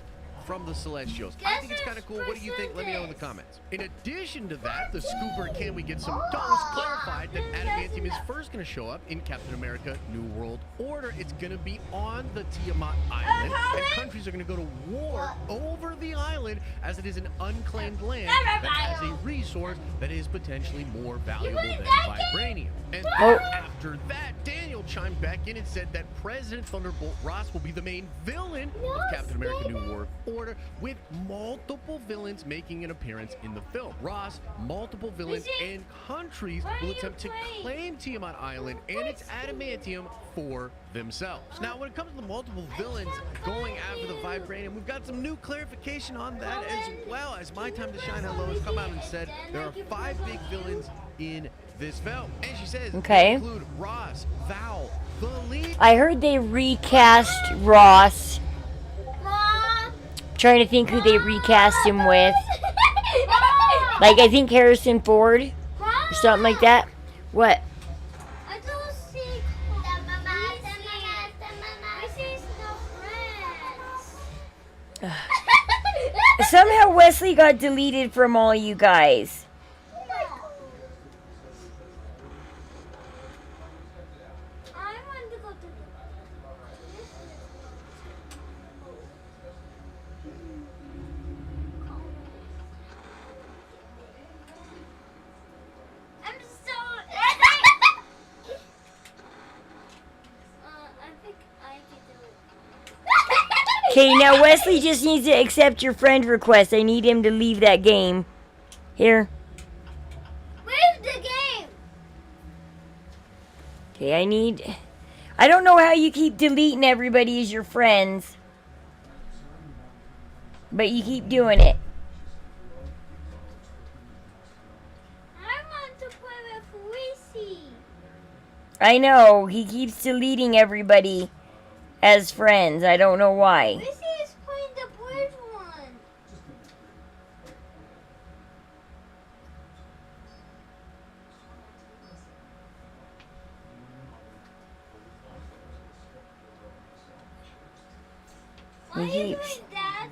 from the Celestials. I think it's kind of cool. What do you think? Let me know in the comments. In addition to that, the scooper Can We Get Some Toast clarified that adamantium is first going to show up in Captain America New World Order. It's going to be on the Tiamat Island, and countries are going to go to war over the island as it is an unclaimed land that has a resource that is potentially more valuable than vibranium. And after that, Daniel chimed back in and said that President Thunderbolt Ross will be the main villain of Captain America New World Order, with multiple villains making an appearance in the film. Ross, multiple villains, and countries will attempt to claim Tiamat Island and its adamantium for themselves. Now, when it comes to the multiple villains going after the vibranium, we've got some new clarification on that, as well as My Time to Shine Hello has come out and said there are 5 big villains in this film. And she says they include Ross, Val, the lead. I heard they recast Ross. Trying to think who they recast him with. Like, I think Harrison Ford or something like that. What? I don't see no friends. Somehow Wesley got deleted from all you guys. Okay, now Wesley just needs to accept your friend request. I need him to leave that game. Here. Where's the game? Okay, I don't know how you keep deleting everybody as your friends. But you keep doing it. I want to play with Reese. I know, he keeps deleting everybody as friends. I don't know why. Reese is playing the bridge one. Why are you doing that?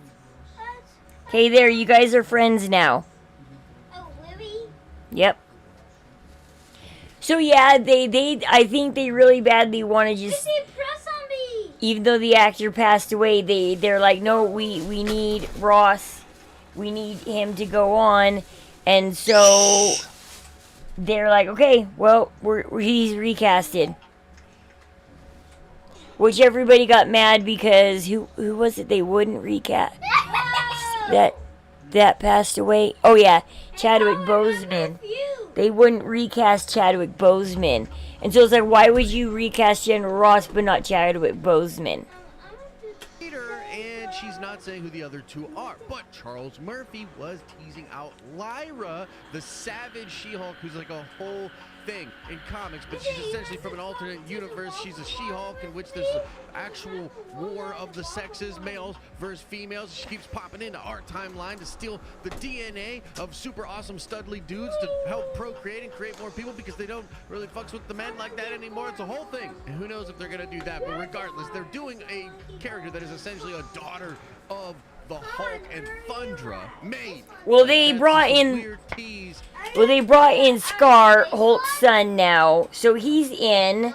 Okay, there, you guys are friends now. Oh, really? Yep. So yeah, I think they really badly want to just, Press on me. even though the actor passed away, they're like, no, we need Ross, we need him to go on, and so they're like, okay, well, he's recasted. Which everybody got mad because who was it they wouldn't recast? That passed away. Oh yeah, Chadwick Boseman. They wouldn't recast Chadwick Boseman. And so it's like, why would you recast General Ross but not Chadwick Boseman? And she's not saying who the other two are. But Charles Murphy was teasing out Lyra, the savage She-Hulk, who's like a whole thing in comics, but she's essentially from an alternate universe. She's a She-Hulk in which there's an actual war of the sexes, males versus females. She keeps popping into our timeline to steal the DNA of super awesome studly dudes to help procreate and create more people because they don't really fucks with the men like that anymore. It's a whole thing. And who knows if they're gonna do that, but regardless, they're doing a character that is essentially a daughter of the Hulk and Thundra made. Well, they brought in Scar, Hulk's son now, so he's in,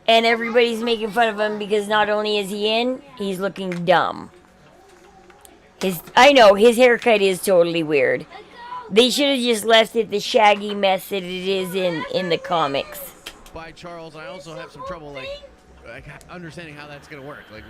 and everybody's making fun of him because not only is he in, he's looking dumb. I know his haircut is totally weird. They should have just left it the shaggy mess that it is in the comics. By Charles, I also have some trouble like understanding how that's gonna work. Like,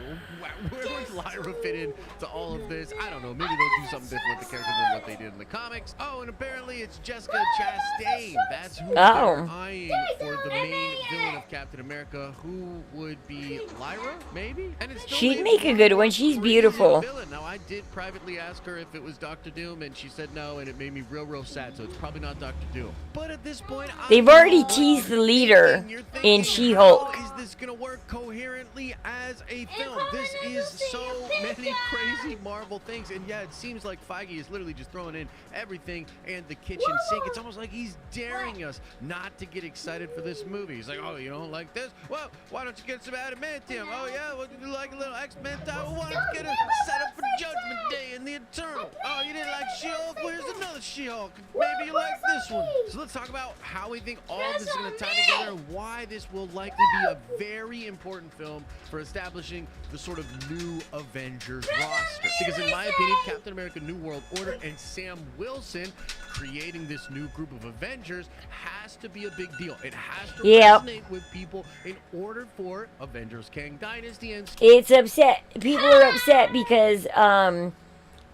where would Lyra fit in to all of this? I don't know. Maybe they'll do something different with the character than what they did in the comics. Oh, and apparently it's Jessica Chastain. That's who they're eyeing for the main villain of Captain America. Who would be Lyra? Maybe. And it's she'd make a good one. She's beautiful. Now, I did privately ask her if it was Dr. Doom, and she said no, and it made me real sad. So it's probably not Dr. Doom. But at this point, they've already teased the leader in She-Hulk. How is this gonna work coherently as a film? This is so many crazy Marvel things, and yeah, it seems like Feige is literally just throwing in everything and the kitchen sink. It's almost like he's daring us not to get excited for this movie. He's like, oh, you don't like this? Well, why don't you get some adamantium? Oh yeah, well, you like a little X-Men time? Well, why don't you get a setup for Judgment Day and the Eternal? Oh, you didn't like She-Hulk? Well, here's another She-Hulk. Maybe you like this one. So let's talk about how we think all of this is going to tie together and why this will likely be a very important film for establishing the sort of new Avengers roster. Because in my opinion, Captain America New World Order and Sam Wilson creating this new group of Avengers has to be a big deal. It has to resonate with people in order for Avengers Kang Dynasty and... It's upset. People are upset because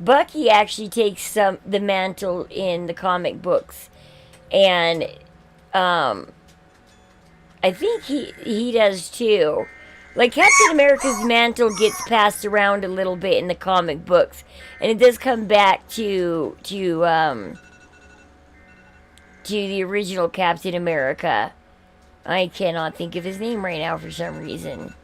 Bucky actually takes the mantle in the comic books. And I think he does too. Like, Captain America's mantle gets passed around a little bit in the comic books, and it does come back to the original Captain America. I cannot think of his name right now for some reason.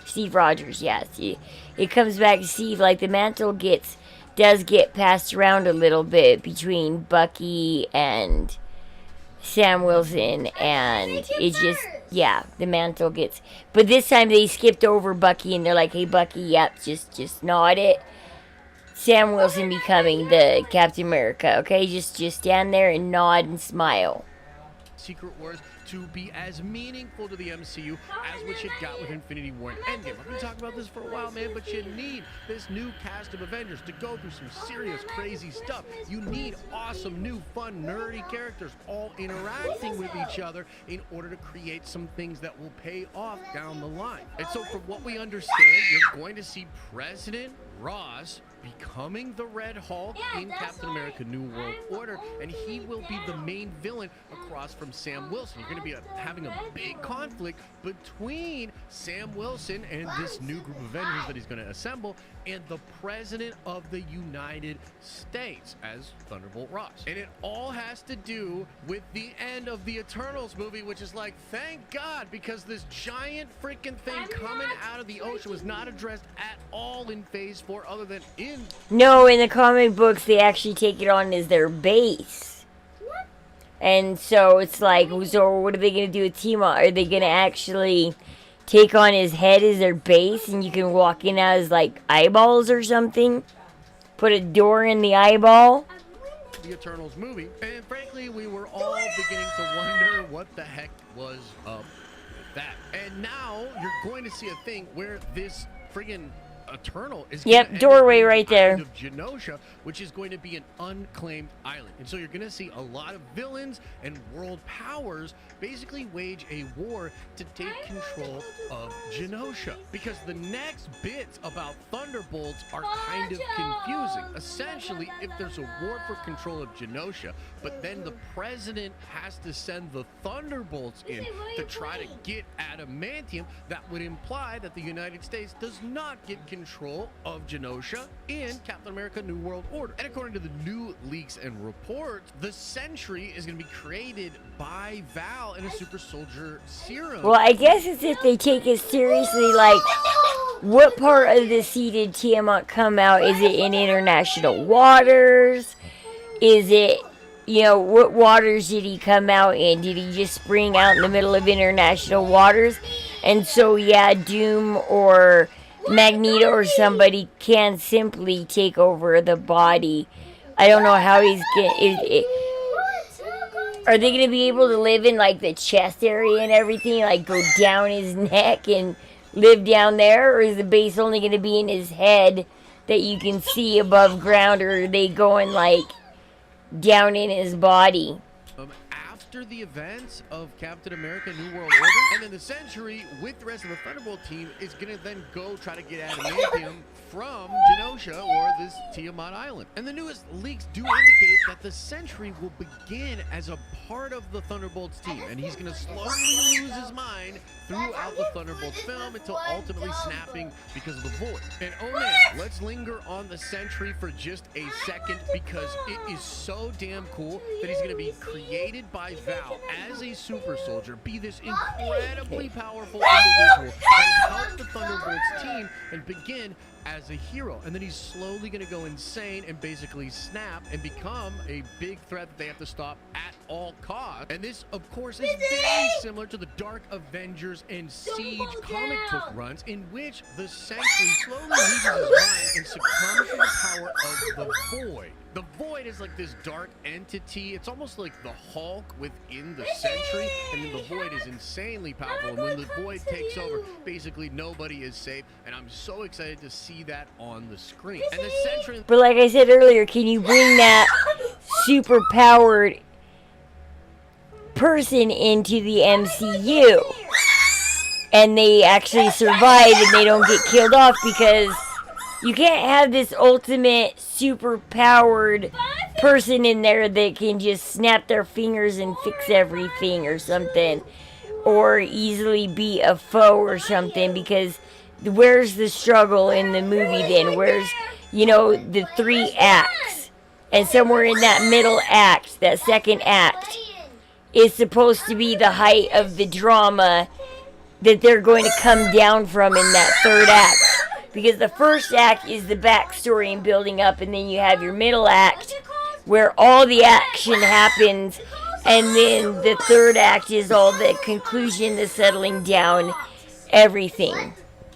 Steve Rogers, yes. It comes back to Steve. Like, the mantle does get passed around a little bit between Bucky and Sam Wilson, and it's just, yeah, the mantle gets, but this time they skipped over Bucky and they're like, hey Bucky, yep, just nod it. Sam Wilson becoming the Captain America, okay? Just stand there and nod and smile. Secret Wars to be as meaningful to the MCU as what you got with Infinity War and Endgame. I've been talking about this for a while, man, but you need this new cast of Avengers to go through some serious, crazy stuff. You need awesome, new, fun, nerdy characters all interacting with each other in order to create some things that will pay off down the line. And so from what we understand, you're going to see President Ross becoming the Red Hulk in Captain America New World Order, and he will be the main villain across from Sam Wilson. You're going to be having a big conflict between Sam Wilson and this new group of Avengers that he's going to assemble, and the President of the United States as Thunderbolt Ross. And it all has to do with the end of the Eternals movie, which is like, thank God, because this giant freaking thing coming out of the ocean was not addressed at all in Phase 4, other than in... No, in the comic books, they actually take it on as their base. And so it's like, so what are they going to do with Tiamat? Are they going to actually take on his head as their base, and you can walk in as, like, eyeballs or something? Put a door in the eyeball? The Eternals movie, and frankly, we were all beginning to wonder what the heck was up with that. And now you're going to see a thing where this friggin' Eternal is doorway right there of Genosha, which is going to be an unclaimed island. And so you're going to see a lot of villains and world powers basically wage a war to take control of Genosha, because the next bits about Thunderbolts are kind of confusing. Essentially, if there's a war for control of Genosha, but then the president has to send the Thunderbolts in to try to get adamantium, that would imply that the United States does not get control of Genosha in Captain America New World Order. And according to the new leaks and reports, the Sentry is going to be created by Val in a super soldier serum. Well, I guess it's if they take it seriously, like, what part of the sea did Tiamat come out? Is it in international waters? Is it, you know, what waters did he come out in? Did he just spring out in the middle of international waters? And so, yeah, Doom or Magneto or somebody can simply take over the body. I don't know how he's gonna... Are they going to be able to live in, like, the chest area and everything? Like, go down his neck and live down there? Or is the base only going to be in his head that you can see above ground? Or are they going, like, down in his body? After the events of Captain America New World Order, and then the Sentry with the rest of the Thunderbolt team is going to then go try to get adamantium from Genosha or this Tiamat Island. And the newest leaks do indicate that the Sentry will begin as a part of the Thunderbolts team, and he's going to slowly lose his mind throughout the Thunderbolts film until ultimately snapping because of the Void. And oh man, let's linger on the Sentry for just a second, because it is so damn cool that he's going to be created by Val as a super soldier, be this incredibly powerful individual, and help the Thunderbolts team and begin as a hero. And then he's slowly going to go insane and basically snap and become a big threat that they have to stop at all costs. And this, of course, is very similar to the Dark Avengers and Siege comic book runs, in which the Sentry slowly loses his mind and succumbs to the power of the Void. The Void is like this dark entity. It's almost like the Hulk within the Sentry, and then the Void is insanely powerful. And when the Void takes over, basically nobody is safe, and I'm so excited to see that on the screen. And the Sentry... But like I said earlier, can you bring that super powered person into the MCU and they actually survive and they don't get killed off? Because you can't have this ultimate super powered person in there that can just snap their fingers and fix everything or something, or easily beat a foe or something. Because where's the struggle in the movie then? Where's, you know, the 3 acts? And somewhere in that middle act, that second act, is supposed to be the height of the drama that they're going to come down from in that 3rd act. Because the 1st act is the backstory and building up, and then you have your middle act where all the action happens, and then the 3rd act is all the conclusion, the settling down, everything.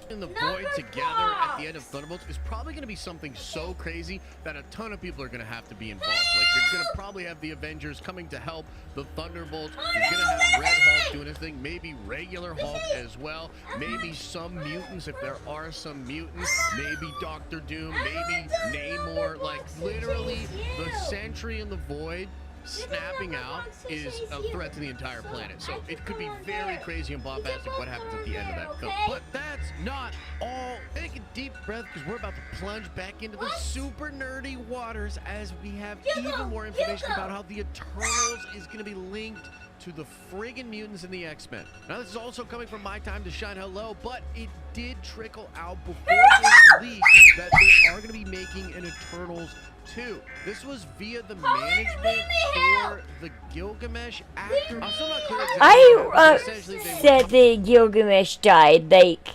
The Void together at the end of Thunderbolts is probably going to be something so crazy that a ton of people are going to have to be involved. Like, you're going to probably have the Avengers coming to help the Thunderbolts. You're going to have Red Hulk doing his thing, maybe regular Hulk as well, maybe some mutants if there are some mutants, maybe Doctor Doom, maybe Namor. Like, literally, the Sentry and the Void snapping out is a threat to the entire planet. So it could be very crazy and bombastic what happens at the end of that film. But that's not all. It can deep breath because we're about to plunge back into the super nerdy waters as we have even more information about how the Eternals is going to be linked to the friggin' mutants and the X-Men. Now, this is also coming from My Time to Shine Hello, but it did trickle out before this leak that they are going to be making an Eternals 2. This was via the management for the Gilgamesh actor. I'm still not clear exactly. I Essentially, they said that Gilgamesh died. Like,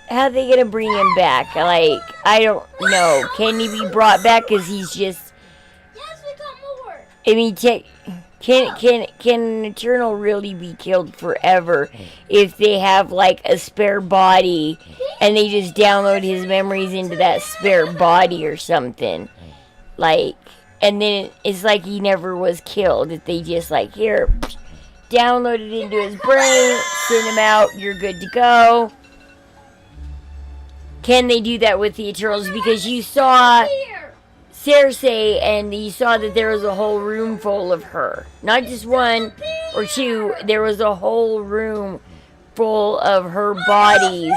how are they gonna bring him back? Like, I don't know. Can he be brought back? Cause he's just. Yes, we got more. I mean, can an Eternal really be killed forever if they have like a spare body and they just download his memories into that spare body or something? Like, and then it's like he never was killed. If they just like, here, download it into his brain, send him out, you're good to go. Can they do that with the Eternals? Because you saw Cersei and you saw that there was a whole room full of her. Not just one or two, there was a whole room full of her bodies.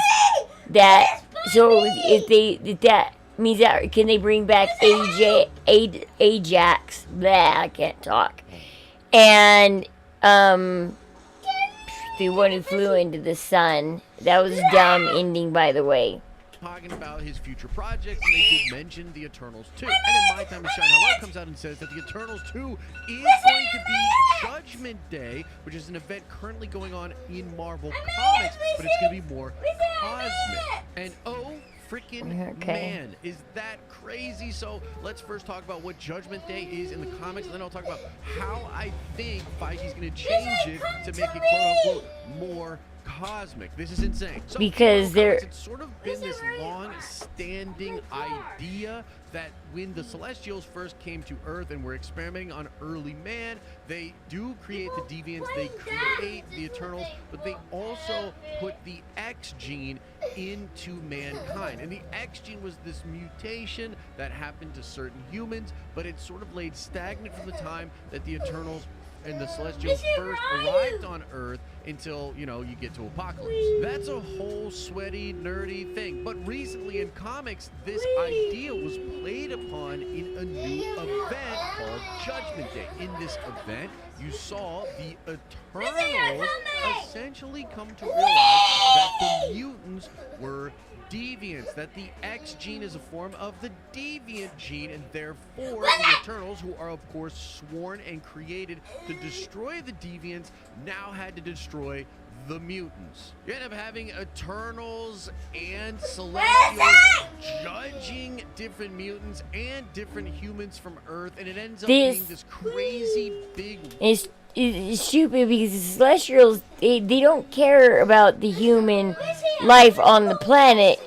That, so if that means that, can they bring back Ajax? Blah, I can't talk. And, the one who flew into the sun. That was a dumb ending, by the way. Talking about his future projects, and they did mention the Eternals 2. And then My Time to Shine Hello comes out and says that the Eternals 2 is going to be Judgment Day, which is an event currently going on in Marvel Comics, but it's going to be more cosmic. And oh, freaking man, is that crazy? So let's first talk about what Judgment Day is in the comics, and then I'll talk about how I think Feige's going to change it to make it quote-unquote more cosmic. This is insane. So, because it's sort of been this long-standing idea that when the Celestials first came to Earth and were experimenting on early man, they do create the deviants, they create the Eternals, but they also put the X gene into mankind. And the X gene was this mutation that happened to certain humans, but it sort of laid stagnant from the time that the Eternals and the Celestials first arrived on Earth until, you know, you get to Apocalypse. That's a whole sweaty, nerdy thing. But recently in comics, this idea was played upon in a new event called Judgment Day. In this event, you saw the Eternals essentially come to realize that the mutants were deviants, that the X gene is a form of the deviant gene, and therefore the Eternals, who are of course sworn and created to destroy the deviants, now had to destroy the mutants. You end up having Eternals and Celestials judging different mutants and different humans from Earth, and it ends up being this crazy big... It's stupid because the Celestials, they don't care about the human life on the planet.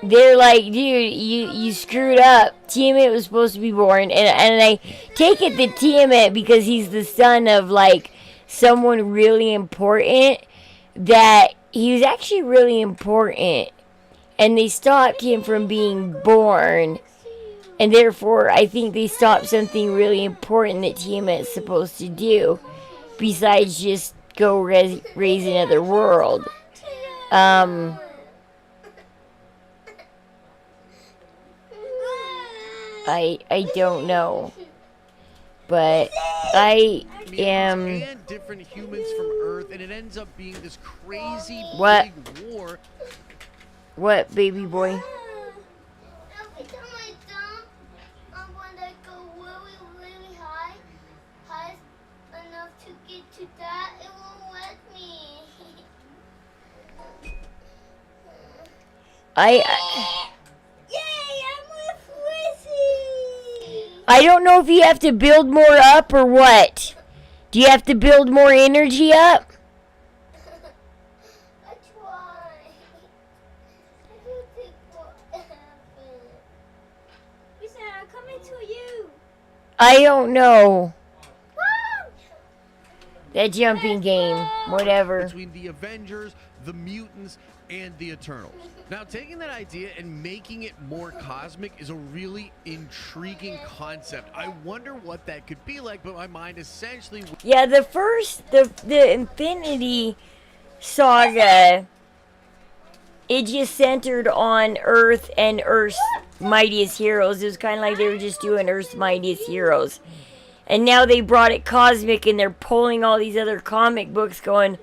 They're like, dude, you screwed up. Tiamat was supposed to be born, and I take it that Tiamat, because he's the son of like someone really important, that he was actually really important, and they stopped him from being born. And therefore, I think they stopped something really important that Tiamat's supposed to do, besides just go raise another world. I don't know, but I am. And different humans from Earth, and it ends up being this crazy What? big war. What, baby boy? Every time I jump, when I go really, really high enough to get to that, it won't let me. Yay, I'm with Lizzie! I don't know if you have to build more up or what. Do you have to build more energy up? I try. I don't think what happened. We said I'm coming to you. I don't know. That jumping game, whatever. Between the Avengers, the mutants, and the Eternals. Now, taking that idea and making it more cosmic is a really intriguing concept. I wonder what that could be like, but my mind essentially... Yeah, the Infinity Saga it just centered on Earth and Earth's mightiest heroes. It was kind of like they were just doing Earth's mightiest heroes. And now they brought it cosmic, and they're pulling all these other comic books going,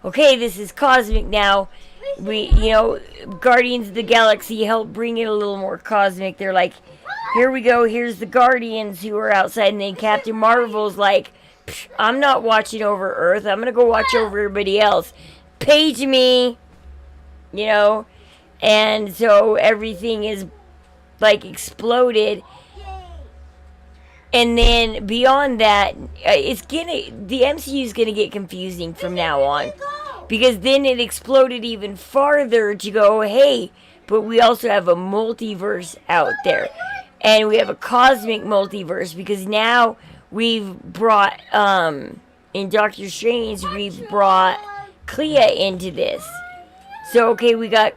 okay, this is cosmic now. Guardians of the Galaxy helped bring it a little more cosmic. They're like, here we go, here's the Guardians who are outside. And then Captain Marvel's like, I'm not watching over Earth. I'm going to go watch over everybody else. Page me. And so everything is like exploded. And then beyond that, the MCU is gonna get confusing from now on, because then it exploded even farther to go, hey, but we also have a multiverse out there, and we have a cosmic multiverse, because now we've brought in Doctor Strange, we've brought Clea into this. So okay, we got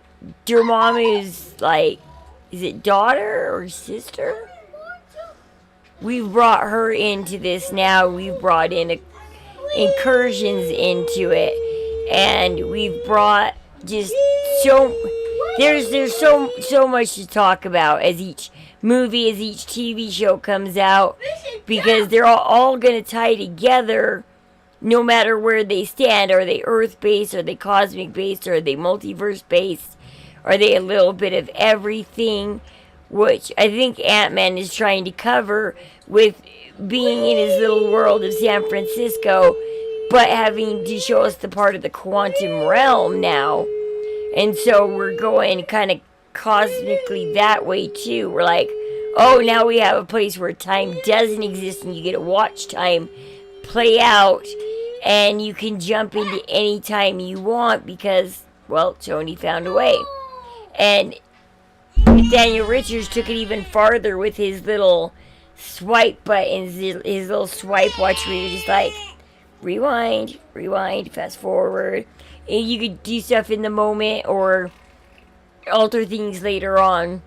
Dormammu's, like, is it daughter or sister? We've brought her into this now. We've brought in incursions into it, and we've brought just there's so much to talk about as each movie, as each TV show comes out, because they're all going to tie together no matter where they stand. Are they Earth-based? Are they cosmic-based? Are they multiverse-based? Are they a little bit of everything? Which I think Ant-Man is trying to cover with being in his little world of San Francisco, but having to show us the part of the quantum realm now. And so we're going kind of cosmically that way too. We're like, oh, now we have a place where time doesn't exist, and you get to watch time play out, and you can jump into any time you want because, well, Tony found a way. And Daniel Richards took it even farther with his little swipe buttons, his little swipe watch where you're just like, rewind, fast forward. And you could do stuff in the moment or alter things later on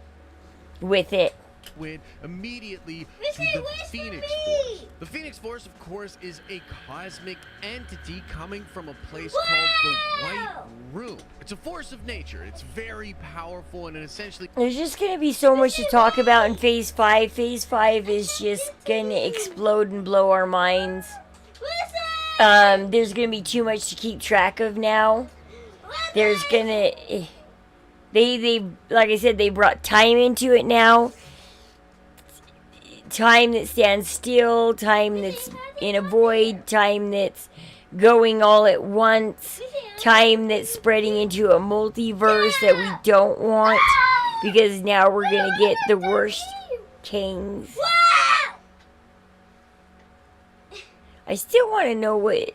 with it. Went immediately to the Phoenix Force. The Phoenix Force, of course, is a cosmic entity coming from a place called the White Room. It's a force of nature. It's very powerful, and it essentially... There's just going to be so much to talk about in Phase 5. Phase 5 is just going to explode and blow our minds. There's going to be too much to keep track of now. There's going to... They like I said, they brought time into it now. Time that stands still, time that's in a void, time that's going all at once, time that's spreading into a multiverse that we don't want, because now we're going to get the worst kings. I still want to know what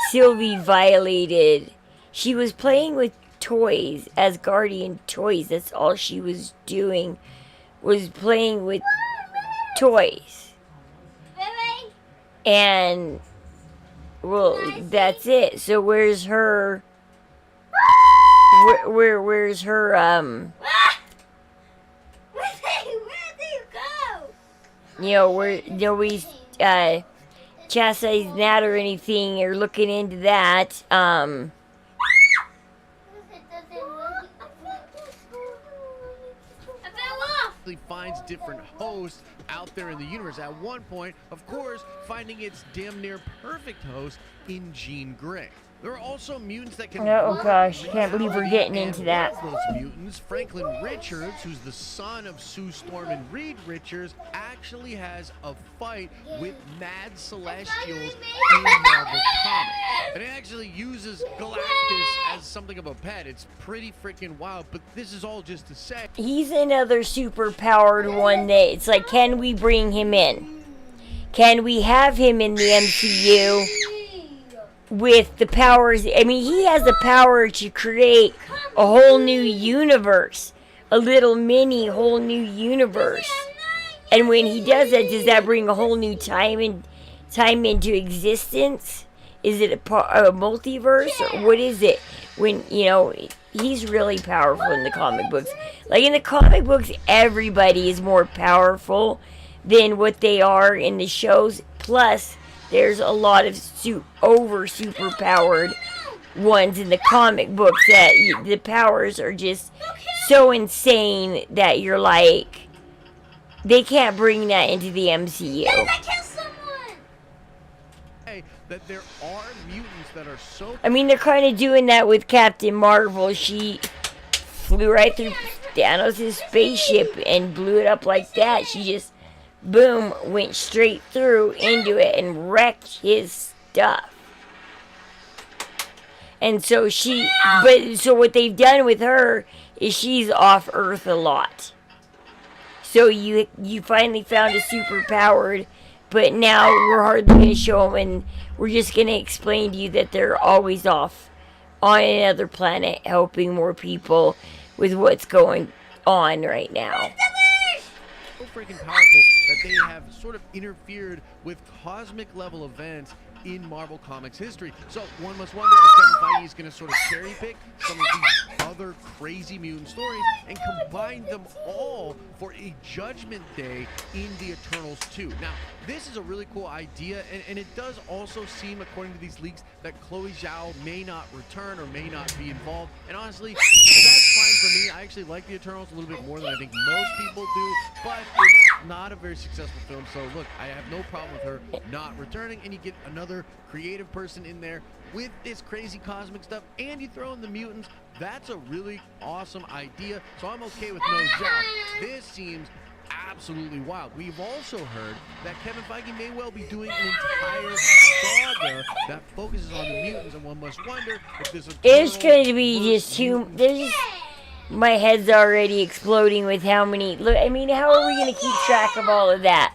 Sylvie violated. She was playing with toys, Asgardian toys. That's all she was doing, was playing with toys. And well, that's it. So where's her where's her Where do you go? you know, where nobody's chastising that or anything or looking into that. Finds different hosts out there in the universe. At one point, of course, finding its damn near perfect host in Jean Grey. There are also mutants that can... Oh gosh, can't believe we're getting into that. Those mutants, Franklin Richards, who's the son of Sue Storm and Reed Richards, actually has a fight with Mad Celestials in Marvel Comics. And it actually uses Galactus as something of a pet. It's pretty freaking wild, but this is all just to say... He's another super-powered one that it's like, can we bring him in? Can we have him in the MCU? With the powers, I mean, he has the power to create a whole new universe, a little mini whole new universe. And when he does that, bring a whole new time into existence? Is it a multiverse, or what is it? When, you know, he's really powerful in the comic books. Like in the comic books, everybody is more powerful than what they are in the shows. Plus, there's a lot of super powered ones in the comic books that the powers are just so insane that you're like, they can't bring that into the MCU. That there are mutants that are so. I mean, they're kind of doing that with Captain Marvel. She flew right through Thanos' spaceship and blew it up like that. She just, boom, went straight through into it and wrecked his stuff. And so so what they've done with her is she's off Earth a lot. So you finally found a superpowered, but now we're hardly going to show them, and we're just going to explain to you that they're always off on another planet helping more people with what's going on right now. So freaking powerful that they have sort of interfered with cosmic level events in Marvel Comics history. So one must wonder if Kevin Feige is going to sort of cherry pick some of these other crazy mutant stories and combine them all for a Judgment Day in the Eternals 2. Now, this is a really cool idea, and it does also seem, according to these leaks, that Chloe Zhao may not return or may not be involved. And honestly, that's fine for me. I actually like the Eternals a little bit more than I think most people do, but it's not a very successful film. So look, I have no problem with her not returning, and you get another creative person in there with this crazy cosmic stuff, and you throw in the mutants. That's a really awesome idea, so I'm okay with no Zhao. This seems absolutely wild. We've also heard that Kevin Feige may well be doing an entire saga that focuses on the mutants, and one must wonder if this It's going to be just my head's already exploding with how many. Look, I mean, how are we going to keep track of all of that?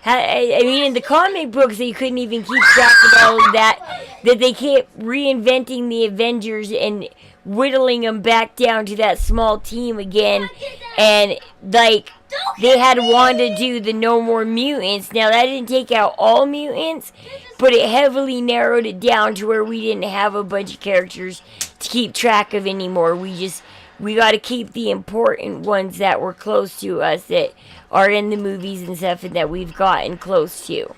I mean, in the comic books, they couldn't even keep track of all of that. That they kept reinventing the Avengers and whittling them back down to that small team again. And, like, they had Wanda do the No More Mutants. Now, that didn't take out all mutants, but it heavily narrowed it down to where we didn't have a bunch of characters to keep track of anymore. We got to keep the important ones that were close to us, that are in the movies and stuff, and that we've gotten close to.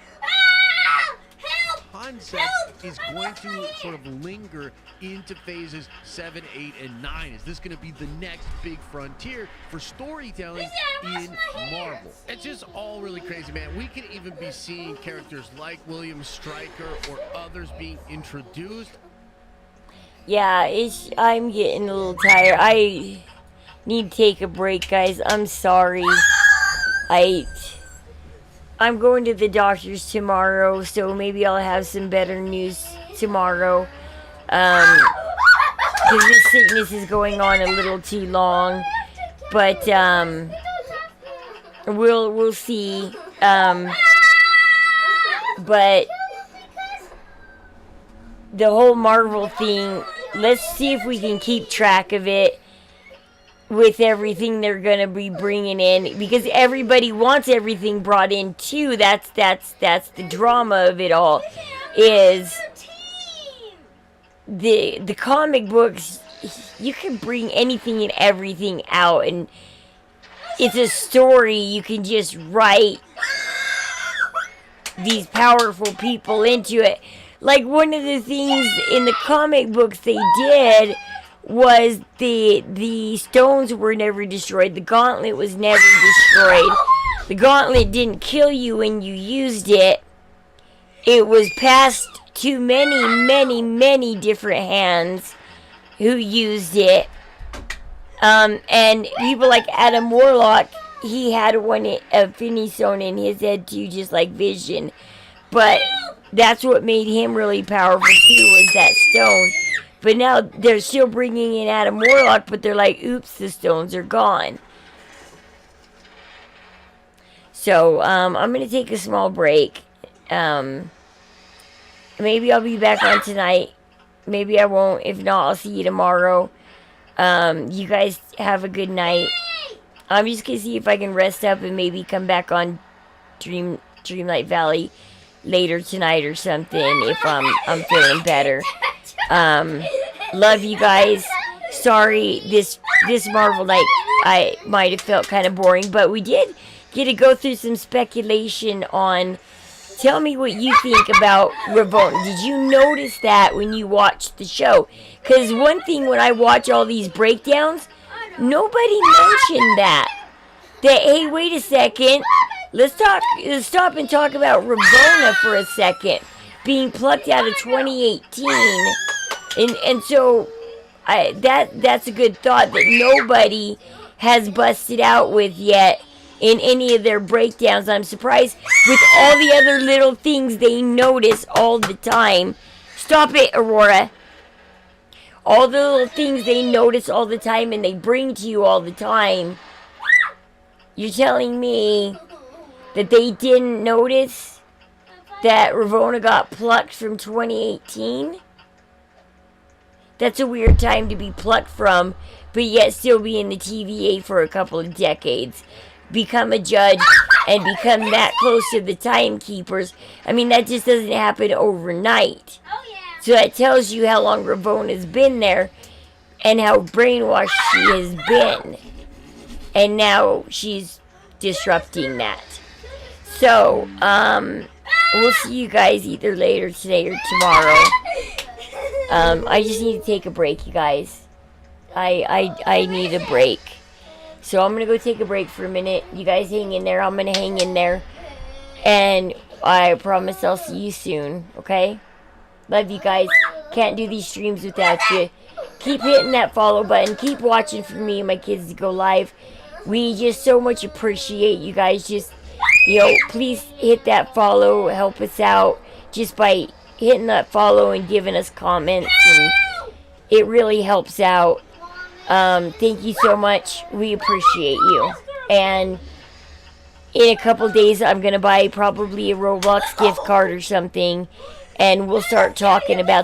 Concept is going to sort of linger into phases 7, 8, and 9. Is this going to be the next big frontier for storytelling in Marvel? It's just all really crazy, man. We could even be seeing characters like William Stryker or others being introduced. Yeah, I'm getting a little tired. I need to take a break, guys. I'm sorry. I'm going to the doctor's tomorrow, so maybe I'll have some better news tomorrow. Because this sickness is going on a little too long. But, we'll see. But the whole Marvel thing, let's see if we can keep track of it with everything they're gonna be bringing in, because everybody wants everything brought in too. That's the drama of it all. Is the comic books, you can bring anything and everything out, and it's a story. You can just write these powerful people into it. Like, one of the things in the comic books they did was the stones were never destroyed. The gauntlet was never destroyed. The gauntlet didn't kill you when you used it. It was passed to many, many, many different hands who used it. And people like Adam Warlock, he had a Infinity Stone in his head too, just like Vision. But that's what made him really powerful too, was that stone. But now they're still bringing in Adam Warlock, but they're like, oops, the stones are gone. So, I'm going to take a small break. Maybe I'll be back on tonight. Maybe I won't. If not, I'll see you tomorrow. You guys have a good night. I'm just going to see if I can rest up and maybe come back on Dreamlight Valley later tonight or something if I'm feeling better. Love you guys. Sorry, this Marvel night I might have felt kind of boring, but we did get to go through some speculation on Tell me what you think about Ravonna. Did you notice that when you watched the show? Because one thing when I watch all these breakdowns, nobody mentioned that. That, hey, wait a second. Let's stop and talk about Ravonna for a second. Being plucked out of 2018. And so, that's a good thought that nobody has busted out with yet in any of their breakdowns. I'm surprised with all the other little things they notice all the time. Stop it, Aurora. All the little things they notice all the time and they bring to you all the time. You're telling me that they didn't notice that Ravonna got plucked from 2018? That's a weird time to be plucked from, but yet still be in the TVA for a couple of decades. Become a judge and become that close to the timekeepers. I mean, that just doesn't happen overnight. So that tells you how long Ravonna's been there and how brainwashed she has been. And now she's disrupting that. So, we'll see you guys either later today or tomorrow. I just need to take a break, you guys. I need a break. So I'm going to go take a break for a minute. You guys hang in there. I'm going to hang in there. And I promise I'll see you soon, okay? Love you guys. Can't do these streams without you. Keep hitting that follow button. Keep watching for me and my kids to go live. We just so much appreciate you guys. Just, please hit that follow. Help us out just by hitting that follow and giving us comments. And it really helps out. Thank you so much. We appreciate you. And in a couple days, I'm going to buy probably a Roblox gift card or something. And we'll start talking about